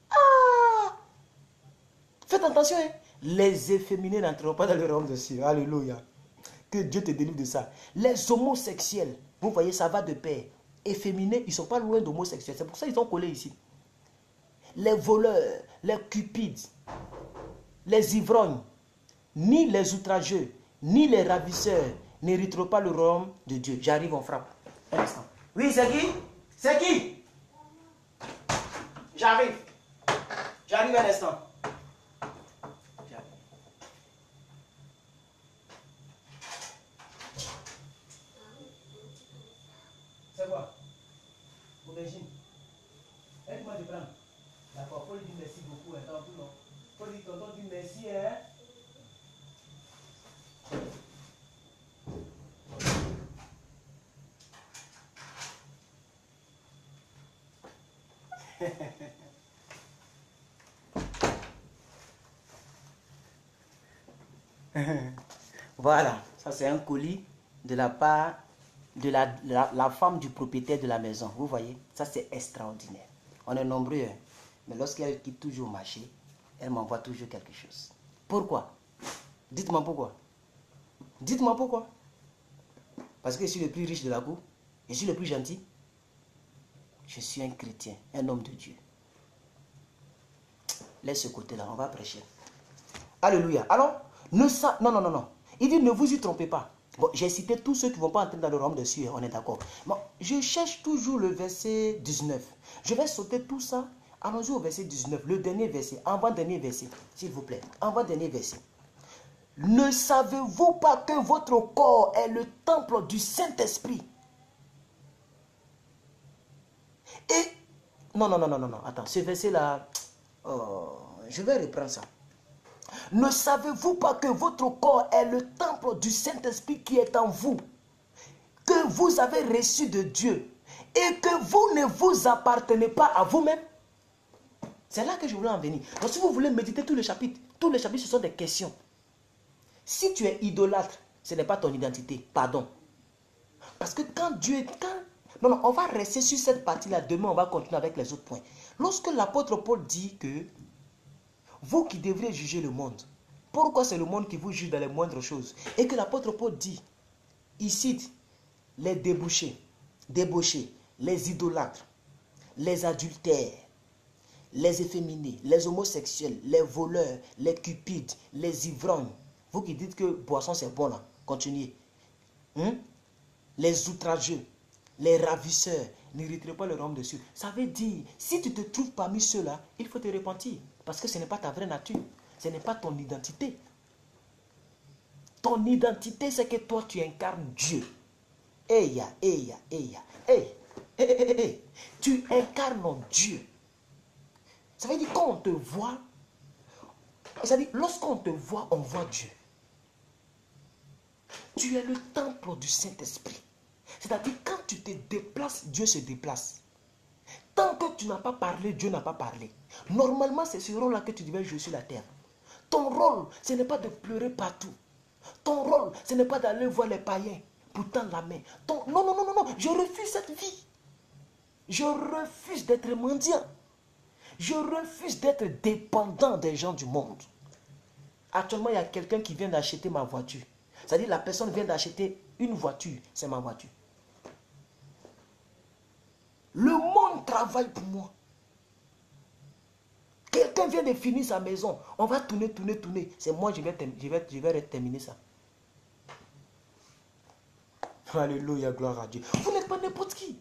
Ah! Faites attention, hein. Les efféminés n'entreront pas dans le royaume de Dieu. Alléluia. Que Dieu te délivre de ça. Les homosexuels, vous voyez, ça va de pair. Efféminés, ils ne sont pas loin d'homosexuels. C'est pour ça qu'ils sont collés ici. Les voleurs, les cupides, les ivrognes, ni les outrageux, ni les ravisseurs n'hériteront pas le royaume de Dieu. J'arrive, on frappe. Un instant. Oui, c'est qui? C'est qui? J'arrive. J'arrive un instant. C'est quoi? Aubergine. Aide-moi de prendre. D'accord, Paul dit merci beaucoup. Attends, tout non. Paul dit tonton dit merci, hein? Voilà, ça c'est un colis de la part de la femme du propriétaire de la maison. Vous voyez, ça c'est extraordinaire. On est nombreux, hein? Mais lorsqu'elle quitte toujours au marché, elle m'envoie toujours quelque chose. Pourquoi? Dites-moi pourquoi. Dites-moi pourquoi. Parce que je suis le plus riche de la cour. Je suis le plus gentil. Je suis un chrétien, un homme de Dieu. Laisse ce côté-là, on va prêcher. Alléluia. Alors, non. Il dit ne vous y trompez pas. Bon, j'ai cité tous ceux qui ne vont pas entrer dans le royaume de Dieu, on est d'accord. Bon, je cherche toujours le verset 19. Je vais sauter tout ça. Allons-y au verset 19, le dernier verset, avant-dernier verset, s'il vous plaît. Avant-dernier verset. Ne savez-vous pas que votre corps est le temple du Saint-Esprit? Et, non, attends, ce verset-là, je vais reprendre ça. Ne savez-vous pas que votre corps est le temple du Saint-Esprit qui est en vous, que vous avez reçu de Dieu et que vous ne vous appartenez pas à vous-même? C'est là que je voulais en venir. Donc si vous voulez méditer tous les chapitres ce sont des questions. Si tu es idolâtre, ce n'est pas ton identité, pardon. Parce que quand Dieu... Non, on va rester sur cette partie-là. Demain, on va continuer avec les autres points. Lorsque l'apôtre Paul dit que vous qui devriez juger le monde, Pourquoi c'est le monde qui vous juge dans les moindres choses? Et que l'apôtre Paul dit, il cite les débauchés, les idolâtres, les adultères, les efféminés, les homosexuels, les voleurs, les cupides, les ivrognes. Vous qui dites que boisson c'est bon là, continuez. Les outrageux, les ravisseurs, n'irriterez pas le royaume de Dieu. Ça veut dire, si tu te trouves parmi ceux-là, il faut te repentir. Parce que ce n'est pas ta vraie nature. Ce n'est pas ton identité. Ton identité, c'est que toi, tu incarnes Dieu. Tu incarnes Dieu. Ça veut dire quand on te voit, ça veut dire lorsqu'on te voit, on voit Dieu. Tu es le temple du Saint-Esprit. C'est-à-dire quand tu te déplaces, Dieu se déplace. Tant que tu n'as pas parlé, Dieu n'a pas parlé. Normalement, c'est ce rôle-là que tu devais jouer sur la terre. Ton rôle, ce n'est pas de pleurer partout. Ton rôle, ce n'est pas d'aller voir les païens pour tendre la main. Non. Je refuse cette vie. Je refuse d'être mendiant. Je refuse d'être dépendant des gens du monde. Actuellement, il y a quelqu'un qui vient d'acheter ma voiture. C'est-à-dire la personne vient d'acheter une voiture. C'est ma voiture. Le monde travaille pour moi. Quelqu'un vient de finir sa maison. On va tourner. C'est moi, je vais terminer ça. Alléluia, gloire à Dieu. Vous n'êtes pas n'importe qui.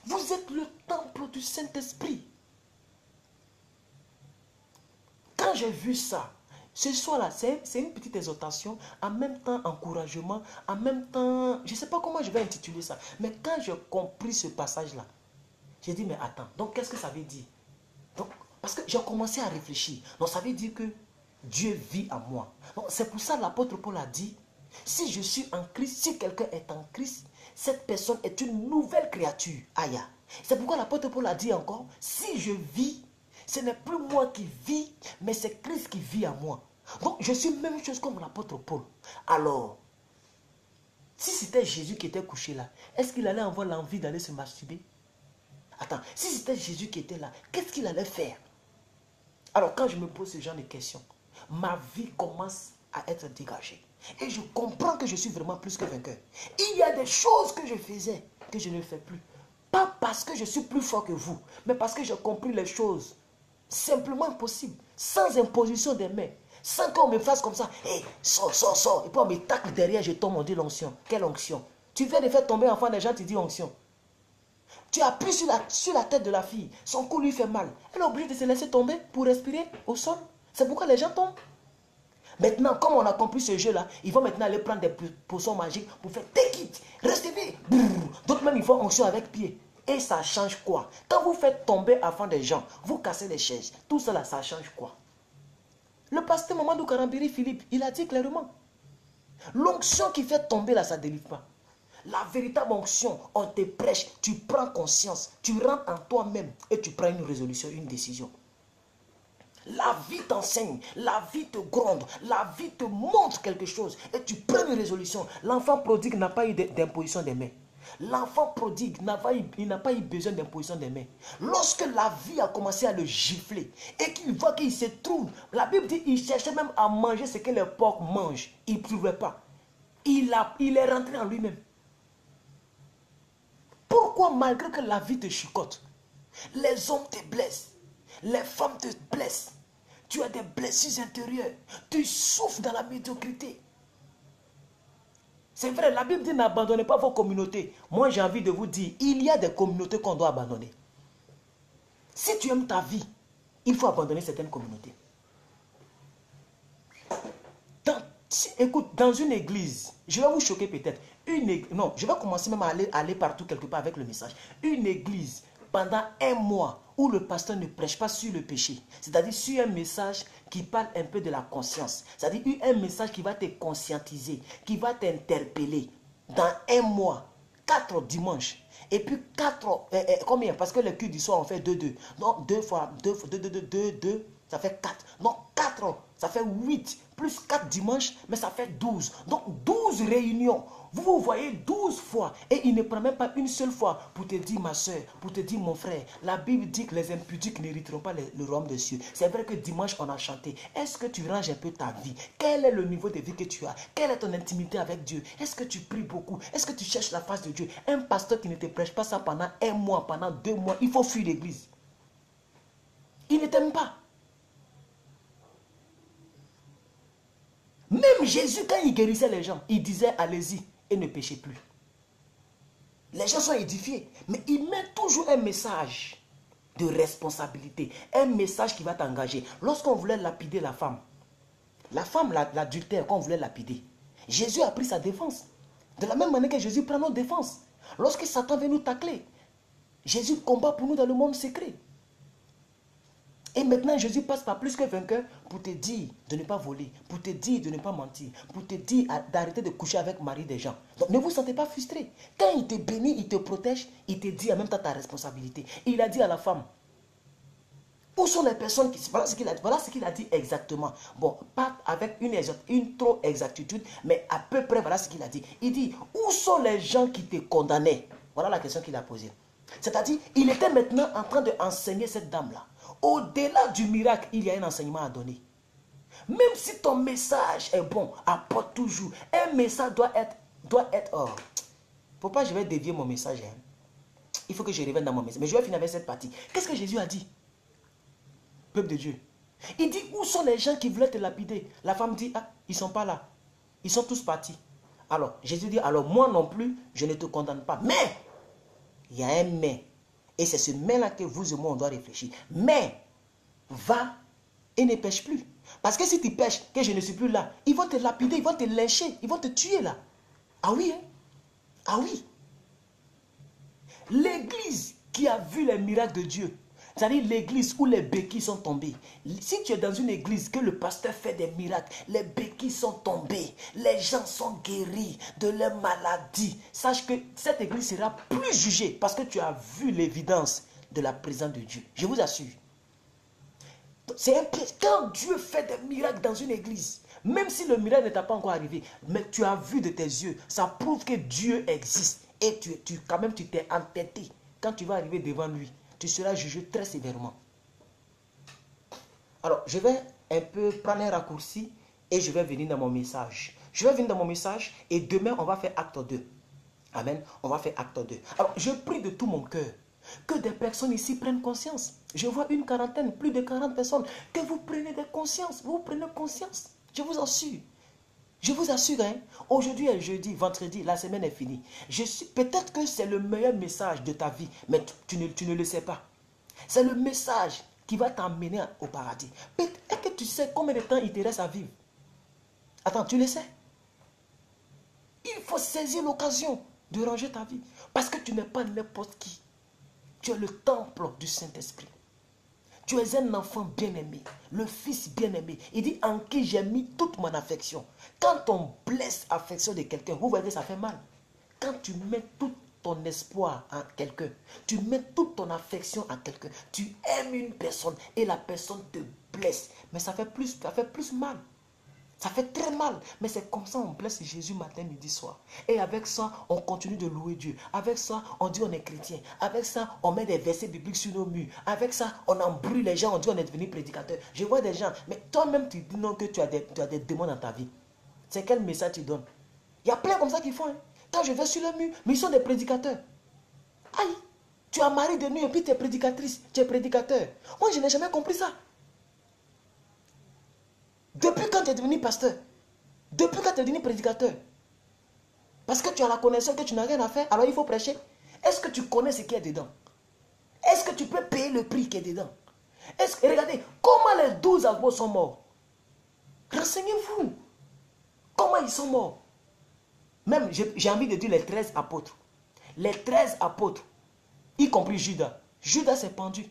Vous êtes le temple du Saint-Esprit. Quand j'ai vu ça, ce soir-là, c'est une petite exhortation, en même temps encouragement, en même temps, je ne sais pas comment je vais intituler ça, mais quand j'ai compris ce passage-là, j'ai dit, mais attends, donc qu'est-ce que ça veut dire? Donc, parce que j'ai commencé à réfléchir. Donc ça veut dire que Dieu vit en moi. C'est pour ça que l'apôtre Paul a dit, si je suis en Christ, si quelqu'un est en Christ, cette personne est une nouvelle créature. Aïe. C'est pourquoi l'apôtre Paul a dit encore, si je vis, ce n'est plus moi qui vis, mais c'est Christ qui vit en moi. Donc je suis même chose comme l'apôtre Paul. Alors, si c'était Jésus qui était couché là, est-ce qu'il allait avoir l'envie d'aller se masturber? Attends, si c'était Jésus qui était là, qu'est-ce qu'il allait faire? Alors quand je me pose ce genre de questions, ma vie commence à être dégagée. Et je comprends que je suis vraiment plus que vainqueur. Il y a des choses que je faisais, que je ne fais plus. Pas parce que je suis plus fort que vous, mais parce que j'ai compris les choses simplement possibles, sans imposition des mains, sans qu'on me fasse comme ça, hey, sors, et puis on me tacle derrière, je tombe, on dit l'onction. Quelle onction? Tu viens de faire tomber un enfant des gens, tu dis onction. Tu appuies sur la tête de la fille, son cou lui fait mal. Elle est obligée de se laisser tomber pour respirer au sol. C'est pourquoi les gens tombent. Maintenant, comme on a compris ce jeu-là, ils vont maintenant aller prendre des potions magiques pour faire take it, restez. D'autres même, ils font onction avec pied. Et ça change quoi? Quand vous faites tomber avant des gens, vous cassez les chaises. Tout cela, ça change quoi? Le pasteur Mamadou Karambiri Philippe, il a dit clairement. L'onction qui fait tomber là, ça ne délivre pas. La véritable onction, on te prêche, tu prends conscience, tu rentres en toi-même et tu prends une résolution, une décision. La vie t'enseigne, la vie te gronde, la vie te montre quelque chose et tu prends une résolution. L'enfant prodigue n'a pas eu d'imposition des mains. L'enfant prodigue il n'a pas eu besoin d'imposition des mains. Lorsque la vie a commencé à le gifler et qu'il voit qu'il se trouve, la Bible dit qu'il cherchait même à manger ce que les porcs mangent. Il ne trouvait pas. Il est rentré en lui-même. Pourquoi malgré que la vie te chicote, les hommes te blessent, les femmes te blessent, tu as des blessures intérieures, tu souffres dans la médiocrité. C'est vrai, la Bible dit n'abandonnez pas vos communautés. Moi j'ai envie de vous dire, il y a des communautés qu'on doit abandonner. Si tu aimes ta vie, il faut abandonner certaines communautés. Écoute, dans une église, je vais vous choquer peut-être. Non, je vais commencer même à aller partout quelque part avec le message. Une église, pendant un mois, où le pasteur ne prêche pas sur le péché, c'est-à-dire sur un message qui parle un peu de la conscience, c'est-à-dire un message qui va te conscientiser, qui va t'interpeller. Dans un mois, 4 dimanches, et puis 4, combien? Parce que le culte du soir, on fait 2. Donc 2 fois 2, ça fait 4. Donc 4, ça fait 8, plus 4 dimanches, mais ça fait 12. Donc 12 réunions Vous vous voyez 12 fois et il ne prend même pas une seule fois pour te dire ma soeur, pour te dire mon frère. La Bible dit que les impudiques n'hériteront pas le royaume des cieux. C'est vrai que dimanche on a chanté. Est-ce que tu ranges un peu ta vie? Quel est le niveau de vie que tu as? Quelle est ton intimité avec Dieu? Est-ce que tu pries beaucoup? Est-ce que tu cherches la face de Dieu? Un pasteur qui ne te prêche pas ça pendant 1 mois, pendant 2 mois, il faut fuir l'église. Il ne t'aime pas. Même Jésus, quand il guérissait les gens, il disait allez-y et ne péchez plus. Les gens sont édifiés, mais il met toujours un message de responsabilité, un message qui va t'engager. Lorsqu'on voulait lapider la femme, l'adultère, qu'on voulait lapider, Jésus a pris sa défense. De la même manière que Jésus prend notre défense. Lorsque Satan veut nous tacler, Jésus combat pour nous dans le monde secret. Et maintenant, Jésus passe par plus que vainqueur pour te dire de ne pas voler, pour te dire de ne pas mentir, pour te dire d'arrêter de coucher avec Marie des gens. Donc ne vous sentez pas frustré. Quand il te bénit, il te protège, il te dit en même temps ta responsabilité. Et il a dit à la femme, où sont les personnes qui... Voilà ce qu'il a dit exactement. Bon, pas avec une trop exactitude, mais à peu près, voilà ce qu'il a dit. Il dit, où sont les gens qui te condamnaient? Voilà la question qu'il a posée. C'est-à-dire, il était maintenant en train d'enseigner cette dame-là. Au-delà du miracle, il y a un enseignement à donner. Même si ton message est bon, apporte toujours. Un message doit être pourquoi je vais dévier mon message? Il faut que je revienne dans mon message. Mais je vais finir avec cette partie. Qu'est-ce que Jésus a dit? Peuple de Dieu. Il dit, où sont les gens qui voulaient te lapider? La femme dit, ah, ils ne sont pas là. Ils sont tous partis. Alors, Jésus dit, alors moi non plus, je ne te condamne pas. Mais, il y a un mais. Et c'est ce mais-là que vous et moi, on doit réfléchir. Mais, va et ne pêche plus. Parce que si tu pêches, que je ne suis plus là, ils vont te lapider, ils vont te lyncher, ils vont te tuer là. Ah oui, hein? Ah oui. L'église qui a vu les miracles de Dieu, c'est-à-dire l'église où les béquilles sont tombées. Si tu es dans une église que le pasteur fait des miracles, les béquilles sont tombées, les gens sont guéris de leurs maladies, sache que cette église sera plus jugée parce que tu as vu l'évidence de la présence de Dieu. Je vous assure. C'est un piège. Quand Dieu fait des miracles dans une église, même si le miracle ne t'a pas encore arrivé, mais tu as vu de tes yeux, ça prouve que Dieu existe. Et quand même tu t'es entêté. Quand tu vas arriver devant lui, tu seras jugé très sévèrement. Alors, je vais un peu prendre un raccourci et je vais venir dans mon message. Je vais venir dans mon message et demain, on va faire acte 2. Amen. On va faire acte 2. Alors, je prie de tout mon cœur que des personnes ici prennent conscience. Je vois une quarantaine, plus de 40 personnes. Que vous preniez de conscience. Vous prenez conscience. Je vous assure. Je vous assure, hein, aujourd'hui est jeudi, vendredi, la semaine est finie. Peut-être que c'est le meilleur message de ta vie, mais tu ne le sais pas. C'est le message qui va t'emmener au paradis. Est-ce que tu sais combien de temps il te reste à vivre? Attends, tu le sais? Il faut saisir l'occasion de ranger ta vie. Parce que tu n'es pas n'importe qui. Tu es le temple du Saint-Esprit. Tu es un enfant bien-aimé, le fils bien-aimé. Il dit en qui j'ai mis toute mon affection. Quand on blesse l'affection de quelqu'un, vous voyez, ça fait mal. Quand tu mets tout ton espoir en quelqu'un, tu mets toute ton affection en quelqu'un, tu aimes une personne et la personne te blesse. Mais ça fait plus mal. Ça fait très mal, mais c'est comme ça on blesse Jésus matin, midi, soir. Et avec ça, on continue de louer Dieu. Avec ça, on dit on est chrétien. Avec ça, on met des versets bibliques sur nos murs. Avec ça, on embrouille les gens, on dit on est devenu prédicateur. Je vois des gens, mais toi-même tu dis non que tu as des démons dans ta vie. C'est quel message tu donnes? Il y a plein comme ça qui font. Hein. Quand je vais sur le mur, mais ils sont des prédicateurs. Aïe, tu as marié de nuit et puis tu es prédicatrice, tu es prédicateur. Moi, je n'ai jamais compris ça. Depuis quand tu es devenu pasteur? Depuis quand tu es devenu prédicateur? Parce que tu as la connaissance que tu n'as rien à faire, alors il faut prêcher. Est-ce que tu connais ce qui est dedans? Est-ce que tu peux payer le prix qui est dedans? Regardez, comment les 12 apôtres sont morts? Renseignez-vous. Comment ils sont morts? Même, j'ai envie de dire les 13 apôtres. Les 13 apôtres, y compris Judas. Judas s'est pendu.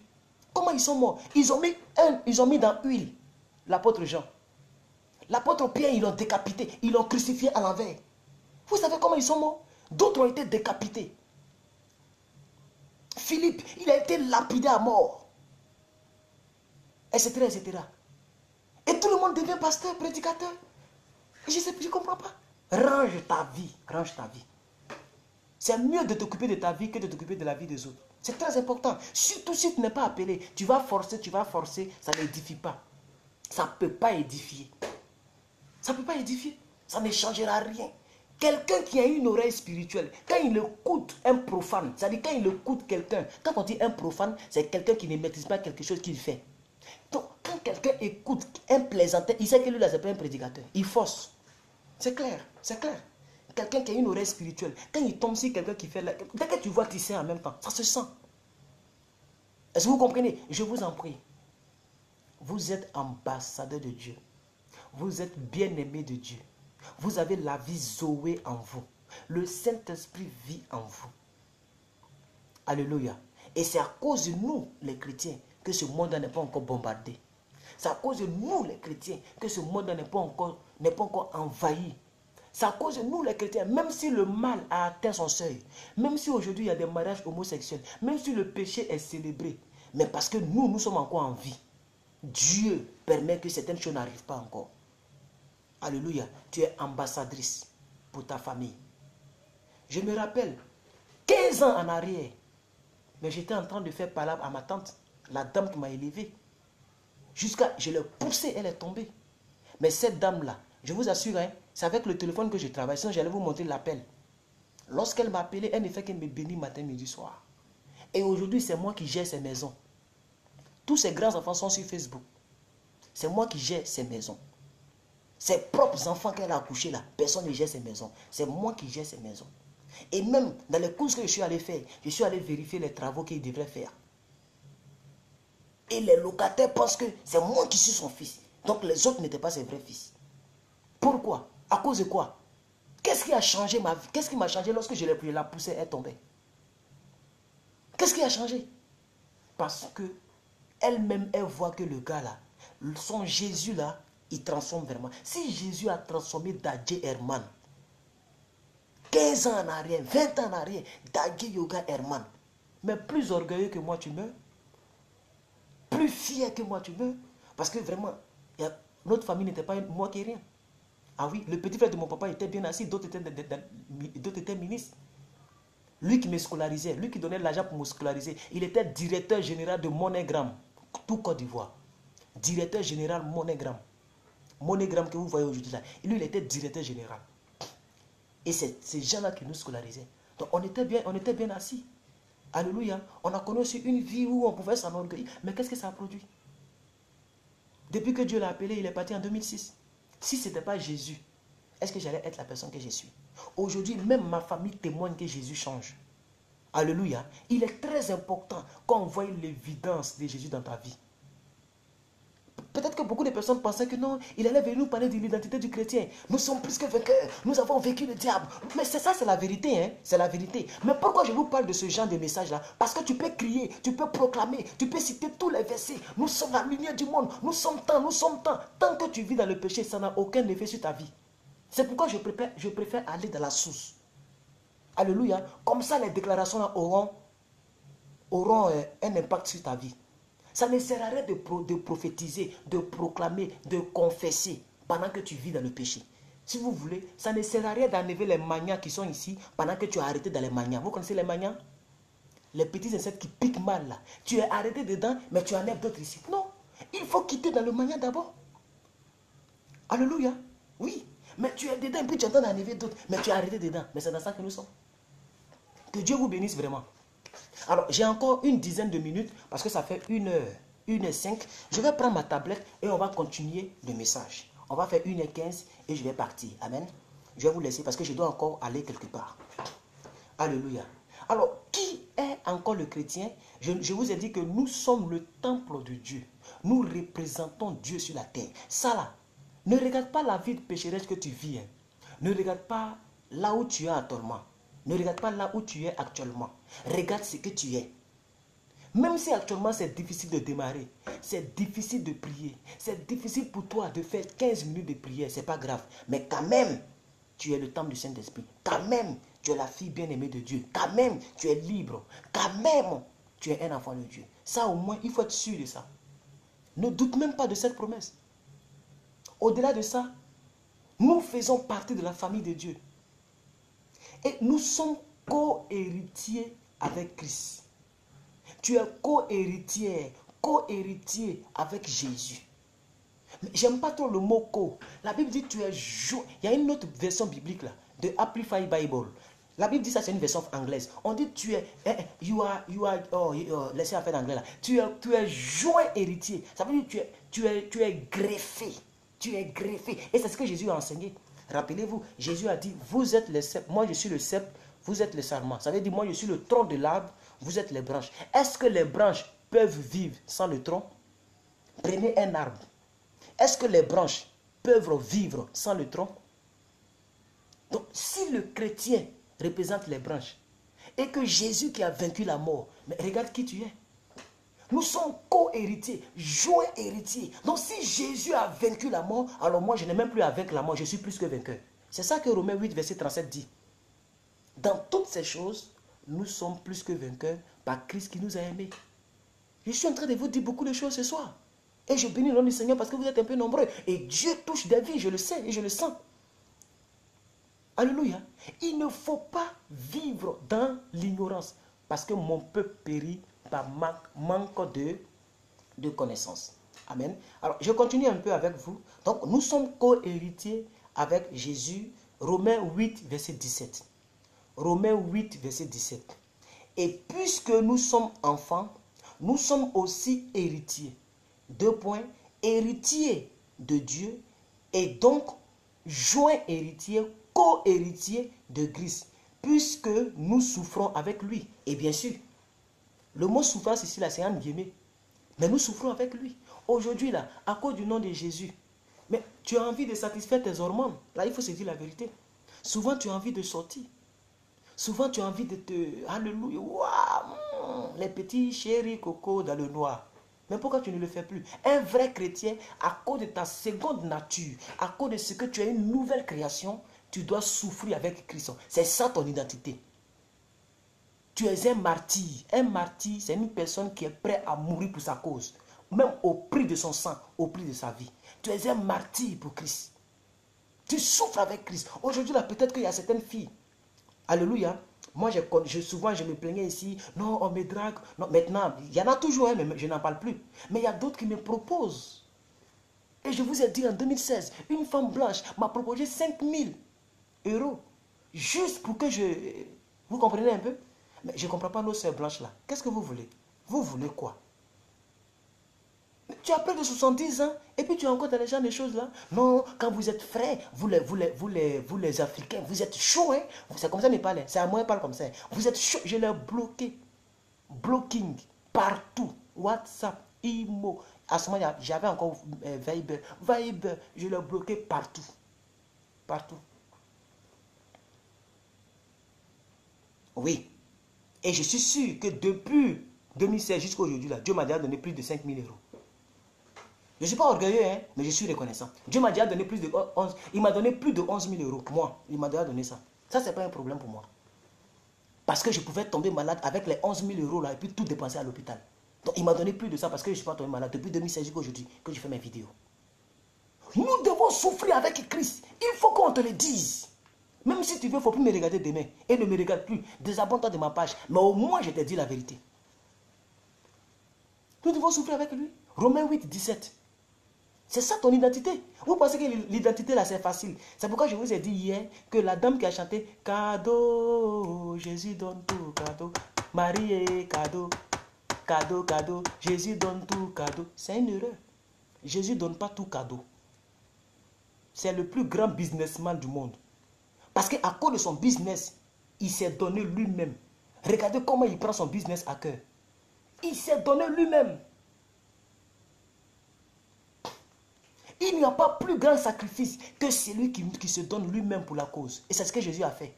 Comment ils sont morts? Ils ont mis dans l'huile l'apôtre Jean. L'apôtre Pierre, ils l'ont décapité. Ils l'ont crucifié à l'envers. Vous savez comment ils sont morts? D'autres ont été décapités. Philippe, il a été lapidé à mort. Etc., etc. Et tout le monde devient pasteur, prédicateur. Je ne comprends pas. Range ta vie. Range ta vie. C'est mieux de t'occuper de ta vie que de t'occuper de la vie des autres. C'est très important. Surtout si tu n'es pas appelé. Tu vas forcer, ça n'édifie pas. Ça ne peut pas édifier. Ça ne peut pas édifier. Ça ne changera rien. Quelqu'un qui a une oreille spirituelle, quand il écoute un profane, c'est-à-dire quand il écoute quelqu'un, quand on dit un profane, c'est quelqu'un qui ne maîtrise pas quelque chose qu'il fait. Donc, quand quelqu'un écoute un plaisantin, il sait que lui, là, c'est pas un prédicateur. Il force. C'est clair, c'est clair. Quelqu'un qui a une oreille spirituelle, quand il tombe sur quelqu'un qui fait... Dès que tu vois tisser en même temps, ça se sent. Est-ce que vous comprenez? Je vous en prie. Vous êtes ambassadeur de Dieu. Vous êtes bien-aimé de Dieu. Vous avez la vie Zoé en vous. Le Saint-Esprit vit en vous. Alléluia. Et c'est à cause de nous, les chrétiens, que ce monde n'est pas encore bombardé. C'est à cause de nous, les chrétiens, que ce monde n'est pas encore envahi. C'est à cause de nous, les chrétiens, même si le mal a atteint son seuil, même si aujourd'hui il y a des mariages homosexuels, même si le péché est célébré, mais parce que nous sommes encore en vie, Dieu permet que certaines choses n'arrivent pas encore. Alléluia. Tu es ambassadrice pour ta famille. Je me rappelle, 15 ans en arrière, mais j'étais en train de faire palabre à ma tante, la dame qui m'a élevé. Jusqu'à, je l'ai poussée, elle est tombée. Mais cette dame-là, je vous assure, hein, c'est avec le téléphone que je travaille, sinon j'allais vous montrer l'appel. Lorsqu'elle m'a appelé, elle ne fait qu'elle me bénit matin, midi, soir. Et aujourd'hui, c'est moi qui gère ces maisons. Tous ces grands enfants sont sur Facebook. C'est moi qui gère ces maisons. Ses propres enfants qu'elle a accouchés là, personne ne gère ces maisons. C'est moi qui gère ces maisons. Et même dans les courses que je suis allé faire, je suis allé vérifier les travaux qu'il devrait faire. Et les locataires pensent que c'est moi qui suis son fils. Donc les autres n'étaient pas ses vrais fils. Pourquoi? À cause de quoi? Qu'est-ce qui a changé ma vie? Qu'est-ce qui m'a changé lorsque je l'ai la poussée, elle tombée? Qu'est-ce qui a changé? Parce que elle-même, elle voit que le gars là, son Jésus là, il transforme vraiment. Si Jésus a transformé Dadje Herman, 15 ans en arrière, 20 ans en arrière, Dadje Yoga Herman, mais plus orgueilleux que moi tu meurs, plus fier que moi tu meurs, parce que vraiment, notre famille n'était pas moi qui rien. Ah oui, le petit frère de mon papa était bien assis, d'autres étaient ministres. Lui qui me scolarisait, lui qui donnait l'argent pour me scolariser, il était directeur général de MoneyGram, tout Côte d'Ivoire. Directeur général MoneyGram. MoneyGram que vous voyez aujourd'hui là, lui il était directeur général. Et c'est ces gens-là qui nous scolarisaient. Donc on était bien assis. Alléluia. On a connu aussi une vie où on pouvait s'enorgueillir. Mais qu'est-ce que ça a produit? Depuis que Dieu l'a appelé, il est parti en 2006. Si ce n'était pas Jésus, est-ce que j'allais être la personne que je suis? Aujourd'hui, même ma famille témoigne que Jésus change. Alléluia. Il est très important qu'on voie l'évidence de Jésus dans ta vie. Peut-être que beaucoup de personnes pensaient que non, il allait venir nous parler de l'identité du chrétien. Nous sommes plus que vainqueurs. Nous avons vaincu le diable. Mais c'est ça, c'est la vérité. Hein? C'est la vérité. Mais pourquoi je vous parle de ce genre de message-là? Parce que tu peux crier, tu peux proclamer, tu peux citer tous les versets. Nous sommes la lumière du monde. Nous sommes tant, nous sommes tant. Tant que tu vis dans le péché, ça n'a aucun effet sur ta vie. C'est pourquoi je préfère aller dans la source. Alléluia. Comme ça, les déclarations là auront un impact sur ta vie. Ça ne sert à rien de prophétiser, de proclamer, de confesser pendant que tu vis dans le péché. Si vous voulez, ça ne sert à rien d'enlever les manias qui sont ici pendant que tu as arrêté dans les manias. Vous connaissez les manias? Les petits insectes qui piquent mal là. Tu es arrêté dedans, mais tu enlèves d'autres ici. Non, il faut quitter dans le mania d'abord. Alléluia. Oui, mais tu es dedans et puis tu entends enlever d'autres, mais tu es arrêté dedans. Mais c'est dans ça que nous sommes. Que Dieu vous bénisse vraiment. Alors, j'ai encore une dizaine de minutes parce que ça fait 1h05. Je vais prendre ma tablette et on va continuer le message. On va faire 1h15 et je vais partir. Amen. Je vais vous laisser parce que je dois encore aller quelque part. Alléluia. Alors, qui est encore le chrétien? Je vous ai dit que nous sommes le temple de Dieu. Nous représentons Dieu sur la terre. Ça là, ne regarde pas la vie de pécheresse que tu vis. Hein. Ne regarde pas là où tu es actuellement. Ne regarde pas là où tu es actuellement. Regarde ce que tu es. Même si actuellement c'est difficile de démarrer, c'est difficile de prier, c'est difficile pour toi de faire 15 minutes de prière, c'est pas grave. Mais quand même, tu es le temple du Saint-Esprit. Quand même, tu es la fille bien-aimée de Dieu. Quand même, tu es libre. Quand même, tu es un enfant de Dieu. Ça au moins, il faut être sûr de ça. Ne doute même pas de cette promesse. Au-delà de ça, Nous faisons partie de la famille de Dieu. Et nous sommes co-héritiers avec Christ. Tu es co-héritier avec Jésus. J'aime pas trop le mot co. La Bible dit tu es joint. Il y a une autre version biblique là, de Amplified Bible. La Bible dit ça, c'est une version anglaise. On dit tu es, laissez faire l'anglais là. Tu es joint héritier. Ça veut dire tu es greffé. Tu es greffé. Et c'est ce que Jésus a enseigné. Rappelez-vous, Jésus a dit, vous êtes les cèpes, moi je suis le cèpe, vous êtes les sarments. Ça veut dire, moi je suis le tronc de l'arbre, vous êtes les branches. Est-ce que les branches peuvent vivre sans le tronc? Prenez un arbre. Est-ce que les branches peuvent vivre sans le tronc? Donc, si le chrétien représente les branches, et que Jésus qui a vaincu la mort, mais regarde qui tu es. Nous sommes co-héritiers, joints héritiers. Donc si Jésus a vaincu la mort, alors moi je n'ai même plus à vaincre la mort, je suis plus que vainqueur. C'est ça que Romains 8, verset 37 dit. Dans toutes ces choses, nous sommes plus que vainqueurs par Christ qui nous a aimés. Je suis en train de vous dire beaucoup de choses ce soir. Et je bénis le nom du Seigneur parce que vous êtes un peu nombreux. Et Dieu touche des vies, je le sais et je le sens. Alléluia. Il ne faut pas vivre dans l'ignorance parce que mon peuple périt par manque de connaissances. Amen. Alors, je continue un peu avec vous. Donc, nous sommes co-héritiers avec Jésus. Romains 8, verset 17. Romains 8, verset 17. Et puisque nous sommes enfants, nous sommes aussi héritiers. 2 points. Héritiers de Dieu et donc joint héritiers, co-héritiers de Christ. Puisque nous souffrons avec lui. Et bien sûr, le mot souffrance ici, là, c'est un guillemets. Mais nous souffrons avec lui. Aujourd'hui, là, à cause du nom de Jésus, mais tu as envie de satisfaire tes hormones. Là, il faut se dire la vérité. Souvent, tu as envie de sortir. Souvent, tu as envie de te... Alléluia. Waouh, les petits chéris coco dans le noir. Mais pourquoi tu ne le fais plus? Un vrai chrétien, à cause de ta seconde nature, à cause de ce que tu as une nouvelle création, tu dois souffrir avec Christ. C'est ça ton identité. Tu es un martyr. Un martyr, c'est une personne qui est prête à mourir pour sa cause. Même au prix de son sang, au prix de sa vie. Tu es un martyr pour Christ. Tu souffres avec Christ. Aujourd'hui, là, peut-être qu'il y a certaines filles. Alléluia. Moi, souvent, je me plaignais ici. Non, on me drague. Non, maintenant, il y en a toujours, hein, mais je n'en parle plus. Mais il y a d'autres qui me proposent. Et je vous ai dit en 2016, une femme blanche m'a proposé 5 000 euros. Juste pour que je... Vous comprenez un peu? Mais je ne comprends pas nos sœurs blanches là. Qu'est-ce que vous voulez? Vous voulez quoi? Tu as près de 70 ans et puis tu as encore dans les gens des choses là. Non, quand vous êtes frais, vous les Africains, vous êtes chauds. Hein? C'est comme ça qu'ils parlent. C'est à moi qu'ils parlent comme ça. Vous êtes chauds. Je l'ai bloqué. Blocking partout. WhatsApp, Imo. À ce moment, j'avais encore Viber. Je l'ai bloqué partout. Partout. Oui. Et je suis sûr que depuis 2016 jusqu'à aujourd'hui, Dieu m'a déjà donné plus de 5 000 euros. Je ne suis pas orgueilleux, hein, mais je suis reconnaissant. Dieu m'a déjà donné plus de 11, il m'a donné plus de 11 000 euros. Moi, il m'a déjà donné ça. Ça, ce n'est pas un problème pour moi. Parce que je pouvais tomber malade avec les 11 000 euros là et puis tout dépenser à l'hôpital. Donc, il m'a donné plus de ça parce que je ne suis pas tombé malade depuis 2016 jusqu'à aujourd'hui que je fais mes vidéos. Nous devons souffrir avec Christ. Il faut qu'on te le dise. Même si tu veux, il ne faut plus me regarder demain. Et ne me regarde plus. Désabonne-toi de ma page. Mais au moins, je t'ai dit la vérité. Nous devons souffrir avec lui. Romains 8, 17. C'est ça ton identité. Vous pensez que l'identité là, c'est facile. C'est pourquoi je vous ai dit hier que la dame qui a chanté « Cadeau, Jésus donne tout cadeau. Marie est cadeau. Cadeau, cadeau. Jésus donne tout cadeau. » C'est une erreur. Jésus ne donne pas tout cadeau. C'est le plus grand businessman du monde. Parce qu'à cause de son business, il s'est donné lui-même. Regardez comment il prend son business à cœur. Il s'est donné lui-même. Il n'y a pas plus grand sacrifice que celui qui se donne lui-même pour la cause. Et c'est ce que Jésus a fait.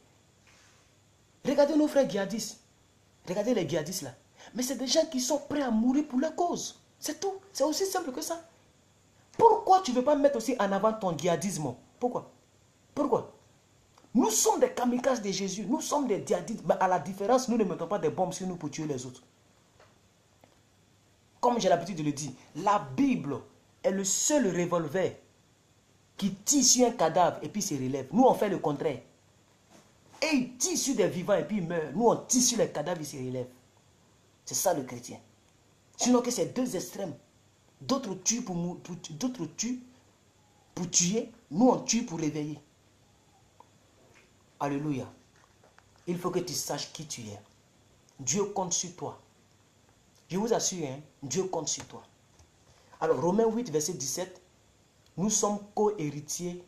Regardez nos frères djihadistes. Regardez les djihadistes là. Mais c'est des gens qui sont prêts à mourir pour la cause. C'est tout. C'est aussi simple que ça. Pourquoi tu ne veux pas mettre aussi en avant ton djihadisme? Pourquoi? Pourquoi? Nous sommes des kamikazes de Jésus. Nous sommes des djihadistes. Mais à la différence, nous ne mettons pas des bombes sur nous pour tuer les autres. Comme j'ai l'habitude de le dire, la Bible est le seul revolver qui tire sur un cadavre et puis se relève. Nous, on fait le contraire. Et il tire sur des vivants et puis il meurt. Nous, on tire sur les cadavres et se relève. C'est ça le chrétien. Sinon que c'est deux extrêmes. D'autres tuent d'autres tuent pour tuer. Nous, on tue pour réveiller. Alléluia. Il faut que tu saches qui tu es. Dieu compte sur toi. Je vous assure, hein, Dieu compte sur toi. Alors, Romains 8, verset 17. Nous sommes co-héritiers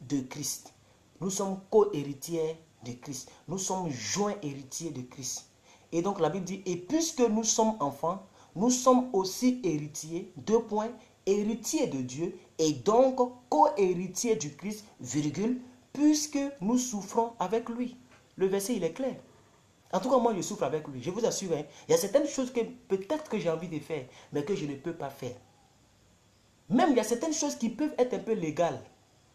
de Christ. Nous sommes co-héritiers de Christ. Nous sommes joints héritiers de Christ. Et donc la Bible dit, et puisque nous sommes enfants, nous sommes aussi héritiers, héritiers de Dieu, et donc co-héritiers du Christ, puisque nous souffrons avec lui. Le verset, il est clair. En tout cas, moi, je souffre avec lui. Je vous assure, hein, il y a certaines choses que peut-être que j'ai envie de faire, mais que je ne peux pas faire. Même il y a certaines choses qui peuvent être un peu légales.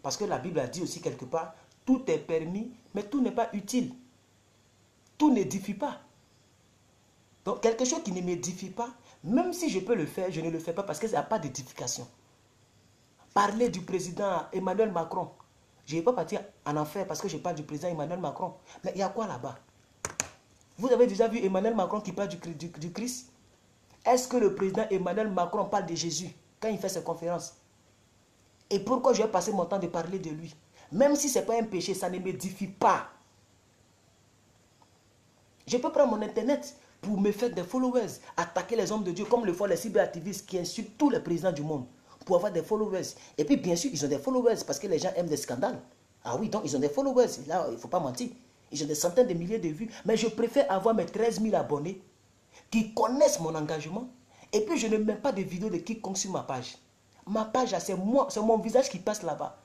Parce que la Bible a dit aussi quelque part, tout est permis, mais tout n'est pas utile. Tout n'édifie pas. Donc, quelque chose qui ne m'édifie pas, même si je peux le faire, je ne le fais pas parce qu'il n'y a pas d'édification. Parler du président Emmanuel Macron. Je ne vais pas partir en enfer parce que je parle du président Emmanuel Macron. Mais il y a quoi là-bas? Vous avez déjà vu Emmanuel Macron qui parle du Christ? Est-ce que le président Emmanuel Macron parle de Jésus quand il fait ses conférences? Et pourquoi je vais passer mon temps de parler de lui? Même si ce n'est pas un péché, ça ne m'édifie pas. Je peux prendre mon internet pour me faire des followers, attaquer les hommes de Dieu, comme le font les cyberactivistes qui insultent tous les présidents du monde, pour avoir des followers. Et puis bien sûr, ils ont des followers parce que les gens aiment des scandales. Ah oui, donc ils ont des followers. Là, il ne faut pas mentir. Ils ont des centaines de milliers de vues. Mais je préfère avoir mes 13 000 abonnés qui connaissent mon engagement. Et puis je ne mets pas de vidéos de quiconque sur ma page. Ma page, c'est moi, c'est mon visage qui passe là-bas.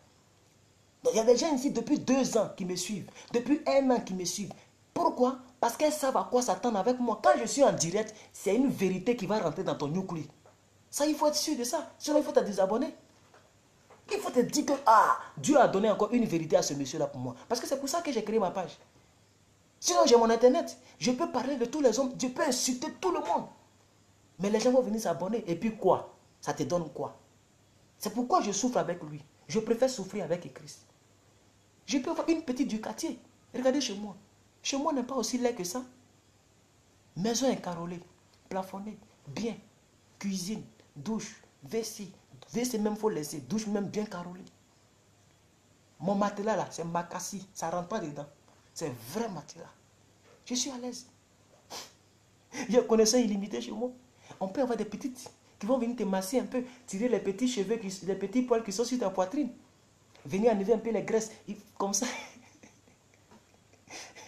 Donc il y a des gens ici depuis 2 ans qui me suivent, depuis 1 an qui me suivent. Pourquoi? Parce qu'elles savent à quoi s'attendre avec moi. Quand je suis en direct, c'est une vérité qui va rentrer dans ton nucléaire. Ça, il faut être sûr de ça. Sinon, il faut te désabonner. Il faut te dire que Dieu a donné encore une vérité à ce monsieur-là pour moi. Parce que c'est pour ça que j'ai créé ma page. Sinon, j'ai mon internet. Je peux parler de tous les hommes. Je peux insulter tout le monde. Mais les gens vont venir s'abonner. Et puis quoi? Ça te donne quoi? C'est pourquoi je souffre avec lui. Je préfère souffrir avec Christ. Je peux avoir une petite du quartier. Regardez chez moi. Chez moi n'est pas aussi laid que ça. Maison incarolée, plafonnée, bien. Cuisine, douche, WC. WC même faut laisser. Douche même bien carrelée. Mon matelas là, c'est Makassi. Ça ne rentre pas dedans. C'est vrai matelas. Je suis à l'aise. Il y a connaissance illimitée chez moi. On peut avoir des petites qui vont venir te masser un peu, tirer les petits cheveux, les petits poils qui sont sur ta poitrine. Venir enlever un peu les graisses. Comme ça.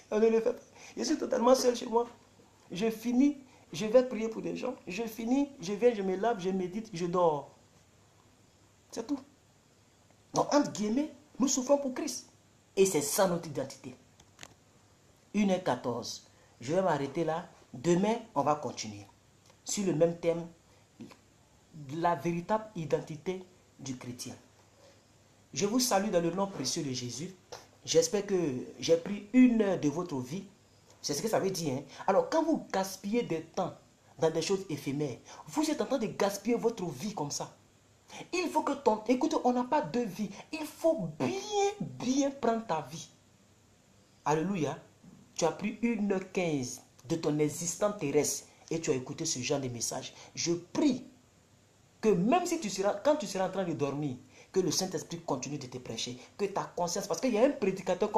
On ne le fait pas. Je suis totalement seul chez moi. Je finis, je vais prier pour des gens. Je finis, je viens, je me lave, je médite, je dors. C'est tout. Donc, entre guillemets, nous souffrons pour Christ. Et c'est ça notre identité. 1h14. Je vais m'arrêter là. Demain, on va continuer. Sur le même thème, la véritable identité du chrétien. Je vous salue dans le nom précieux de Jésus. J'espère que j'ai pris 1 heure de votre vie. C'est ce que ça veut dire. Hein? Alors, quand vous gaspillez des temps dans des choses éphémères, vous êtes en train de gaspiller votre vie comme ça. Il faut que écoutez, on n'a pas 2 vies. Il faut bien prendre ta vie. Alléluia. Tu as pris 1h15 de ton existence terrestre et tu as écouté ce genre de message. Je prie que même si quand tu seras en train de dormir, que le Saint-Esprit continue de te prêcher, que ta conscience, parce qu'il y a un prédicateur,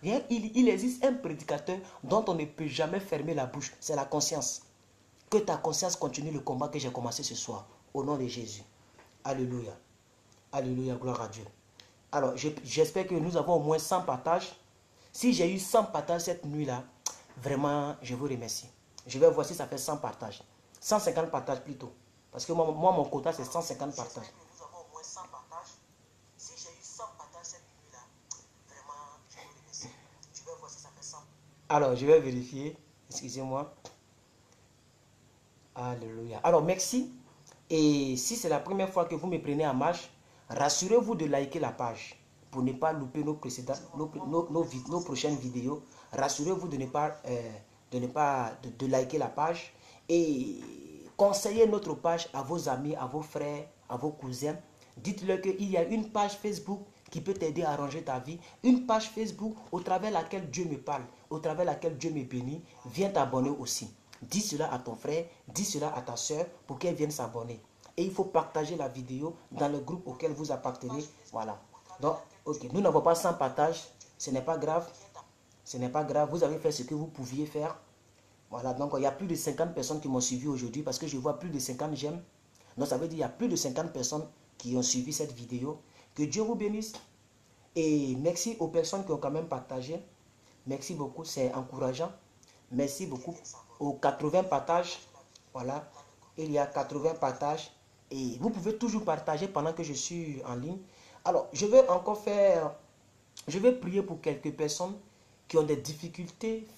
il existe un prédicateur dont on ne peut jamais fermer la bouche, c'est la conscience. Que ta conscience continue le combat que j'ai commencé ce soir, au nom de Jésus. Alléluia. Alléluia, gloire à Dieu. Alors, j'espère que nous avons au moins 100 partages. Si j'ai eu 100 partages cette nuit-là, vraiment, je vous remercie. Je vais voir si ça fait 100 partages. 150 partages plutôt. Parce que moi mon quota, c'est 150 partages. Nous avons au moins 100 partages. Si j'ai eu 100 partages cette nuit-là, vraiment, je vous remercie. Je vais voir si ça fait 100. Alors, je vais vérifier. Excusez-moi. Alléluia. Alors, merci. Et si c'est la première fois que vous me prenez en marche, rassurez-vous de liker la page pour ne pas louper nos prochaines vidéos. Rassurez-vous de liker la page et conseillez notre page à vos amis, à vos frères, à vos cousins, Dites-leur qu'il y a une page Facebook qui peut t'aider à arranger ta vie. Une page Facebook au travers laquelle Dieu me parle, au travers laquelle Dieu me bénit. Viens t'abonner aussi. Dis cela à ton frère, dis cela à ta soeur pour qu'elle vienne s'abonner. Et il faut partager la vidéo dans le groupe auquel vous appartenez. Voilà. Donc, ok, nous n'avons pas 100 partages. Ce n'est pas grave. Ce n'est pas grave. Vous avez fait ce que vous pouviez faire. Voilà, donc il y a plus de 50 personnes qui m'ont suivi aujourd'hui parce que je vois plus de 50 j'aime. Donc ça veut dire qu'il y a plus de 50 personnes qui ont suivi cette vidéo. Que Dieu vous bénisse. Et merci aux personnes qui ont quand même partagé. Merci beaucoup, c'est encourageant. Merci beaucoup aux 80 partages. Voilà, il y a 80 partages. Et vous pouvez toujours partager pendant que je suis en ligne. Alors, je vais encore faire... Je vais prier pour quelques personnes qui ont des difficultés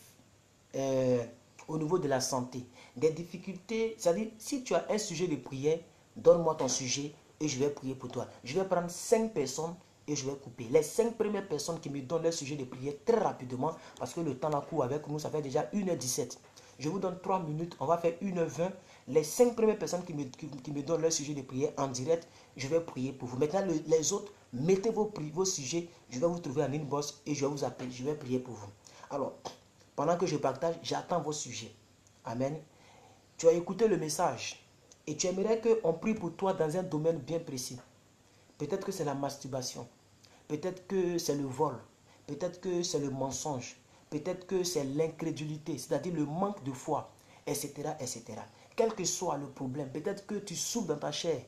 au niveau de la santé. Des difficultés, c'est-à-dire, si tu as un sujet de prière, donne-moi ton sujet et je vais prier pour toi. Je vais prendre 5 personnes et je vais couper. Les 5 premières personnes qui me donnent leur sujet de prière très rapidement, parce que le temps là court avec nous, ça fait déjà 1h17. Je vous donne 3 minutes, on va faire 1h20. Les 5 premières personnes qui me donnent leur sujet de prière en direct, je vais prier pour vous. Maintenant, les autres, mettez vos sujets, je vais vous trouver en inbox et je vais vous appeler, je vais prier pour vous. Alors, pendant que je partage, j'attends vos sujets. Amen. Tu as écouté le message et tu aimerais qu'on prie pour toi dans un domaine bien précis. Peut-être que c'est la masturbation. Peut-être que c'est le vol. Peut-être que c'est le mensonge. Peut-être que c'est l'incrédulité, c'est-à-dire le manque de foi, etc., etc. Quel que soit le problème, peut-être que tu souffres dans ta chair.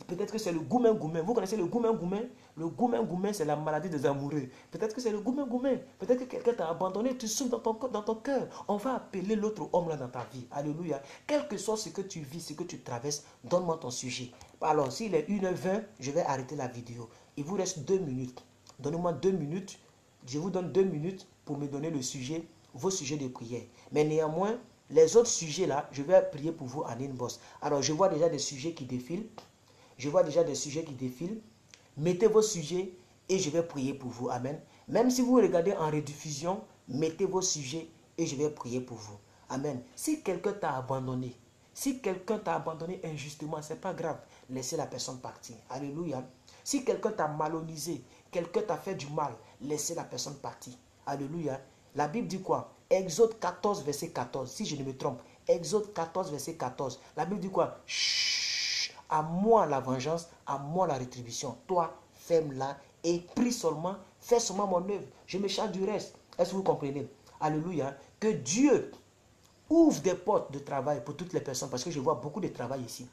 Peut-être que c'est le goumen-goumen. Vous connaissez le goumen-goumen? Le goumen-goumen, c'est la maladie des amoureux. Peut-être que c'est le goumen-goumen. Peut-être que quelqu'un t'a abandonné, tu souffres dans ton cœur. On va appeler l'autre homme là dans ta vie. Alléluia. Quel que soit ce que tu vis, ce que tu traverses, donne-moi ton sujet. Alors, s'il est 1h20, je vais arrêter la vidéo. Il vous reste 2 minutes. Donnez-moi 2 minutes. Je vous donne 2 minutes pour me donner le sujet, vos sujets de prière. Mais néanmoins, les autres sujets là, je vais prier pour vous en inbox. Alors, je vois déjà des sujets qui défilent. Je vois déjà des sujets qui défilent. Mettez vos sujets et je vais prier pour vous. Amen. Même si vous regardez en rediffusion, mettez vos sujets et je vais prier pour vous. Amen. Si quelqu'un t'a abandonné, si quelqu'un t'a abandonné injustement, ce n'est pas grave. Laissez la personne partir. Alléluia. Si quelqu'un t'a malonisé, quelqu'un t'a fait du mal, laissez la personne partir. Alléluia. La Bible dit quoi? Exode 14, verset 14. Si je ne me trompe. Exode 14, verset 14. La Bible dit quoi? Chut. À moi la vengeance, à moi la rétribution. Toi, ferme-la et prie seulement, fais seulement mon œuvre. Je me charge du reste. Est-ce que vous comprenez? Alléluia. Que Dieu ouvre des portes de travail pour toutes les personnes, parce que je vois beaucoup de travail ici.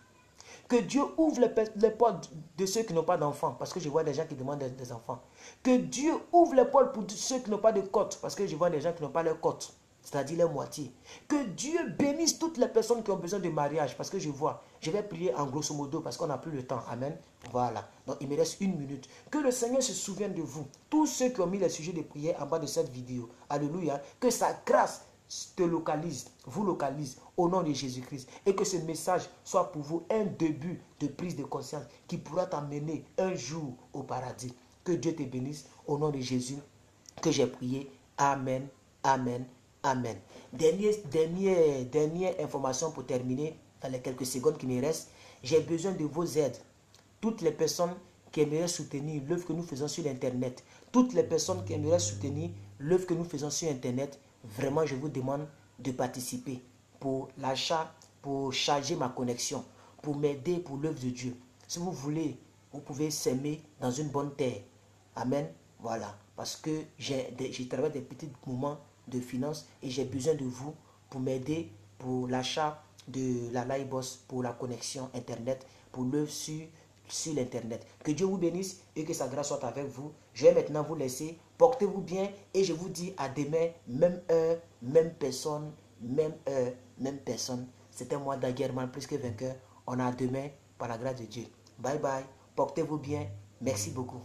Que Dieu ouvre les portes de ceux qui n'ont pas d'enfants, parce que je vois des gens qui demandent des enfants. Que Dieu ouvre les portes pour ceux qui n'ont pas de cote, parce que je vois des gens qui n'ont pas leur cote, c'est-à-dire leur moitié. Que Dieu bénisse toutes les personnes qui ont besoin de mariage, parce que je vois, je vais prier en grosso modo, parce qu'on n'a plus le temps. Amen. Voilà. Donc il me reste 1 minute. Que le Seigneur se souvienne de vous, tous ceux qui ont mis les sujets de prière en bas de cette vidéo. Alléluia. Que sa grâce te localise, vous localise au nom de Jésus-Christ. Et que ce message soit pour vous un début de prise de conscience qui pourra t'amener un jour au paradis. Que Dieu te bénisse au nom de Jésus que j'ai prié. Amen, amen, amen. Dernière information pour terminer dans les quelques secondes qui me restent. J'ai besoin de vos aides. Toutes les personnes qui aimeraient soutenir l'œuvre que nous faisons sur Internet. Toutes les personnes qui aimeraient soutenir l'œuvre que nous faisons sur Internet. Vraiment, je vous demande de participer pour l'achat, pour charger ma connexion, pour m'aider pour l'œuvre de Dieu. Si vous voulez, vous pouvez s'aimer dans une bonne terre. Amen. Voilà. Parce que j'ai travaillé des petits moments de finances et j'ai besoin de vous pour m'aider pour l'achat de la Liveboss, pour la connexion Internet, pour l'œuvre sur l'Internet. Que Dieu vous bénisse et que sa grâce soit avec vous. Je vais maintenant vous laisser. Portez-vous bien et je vous dis à demain, même heure, même personne, même heure, même personne. C'était moi, Daguerreman, plus que vainqueur. On a demain par la grâce de Dieu. Bye bye. Portez-vous bien. Merci beaucoup.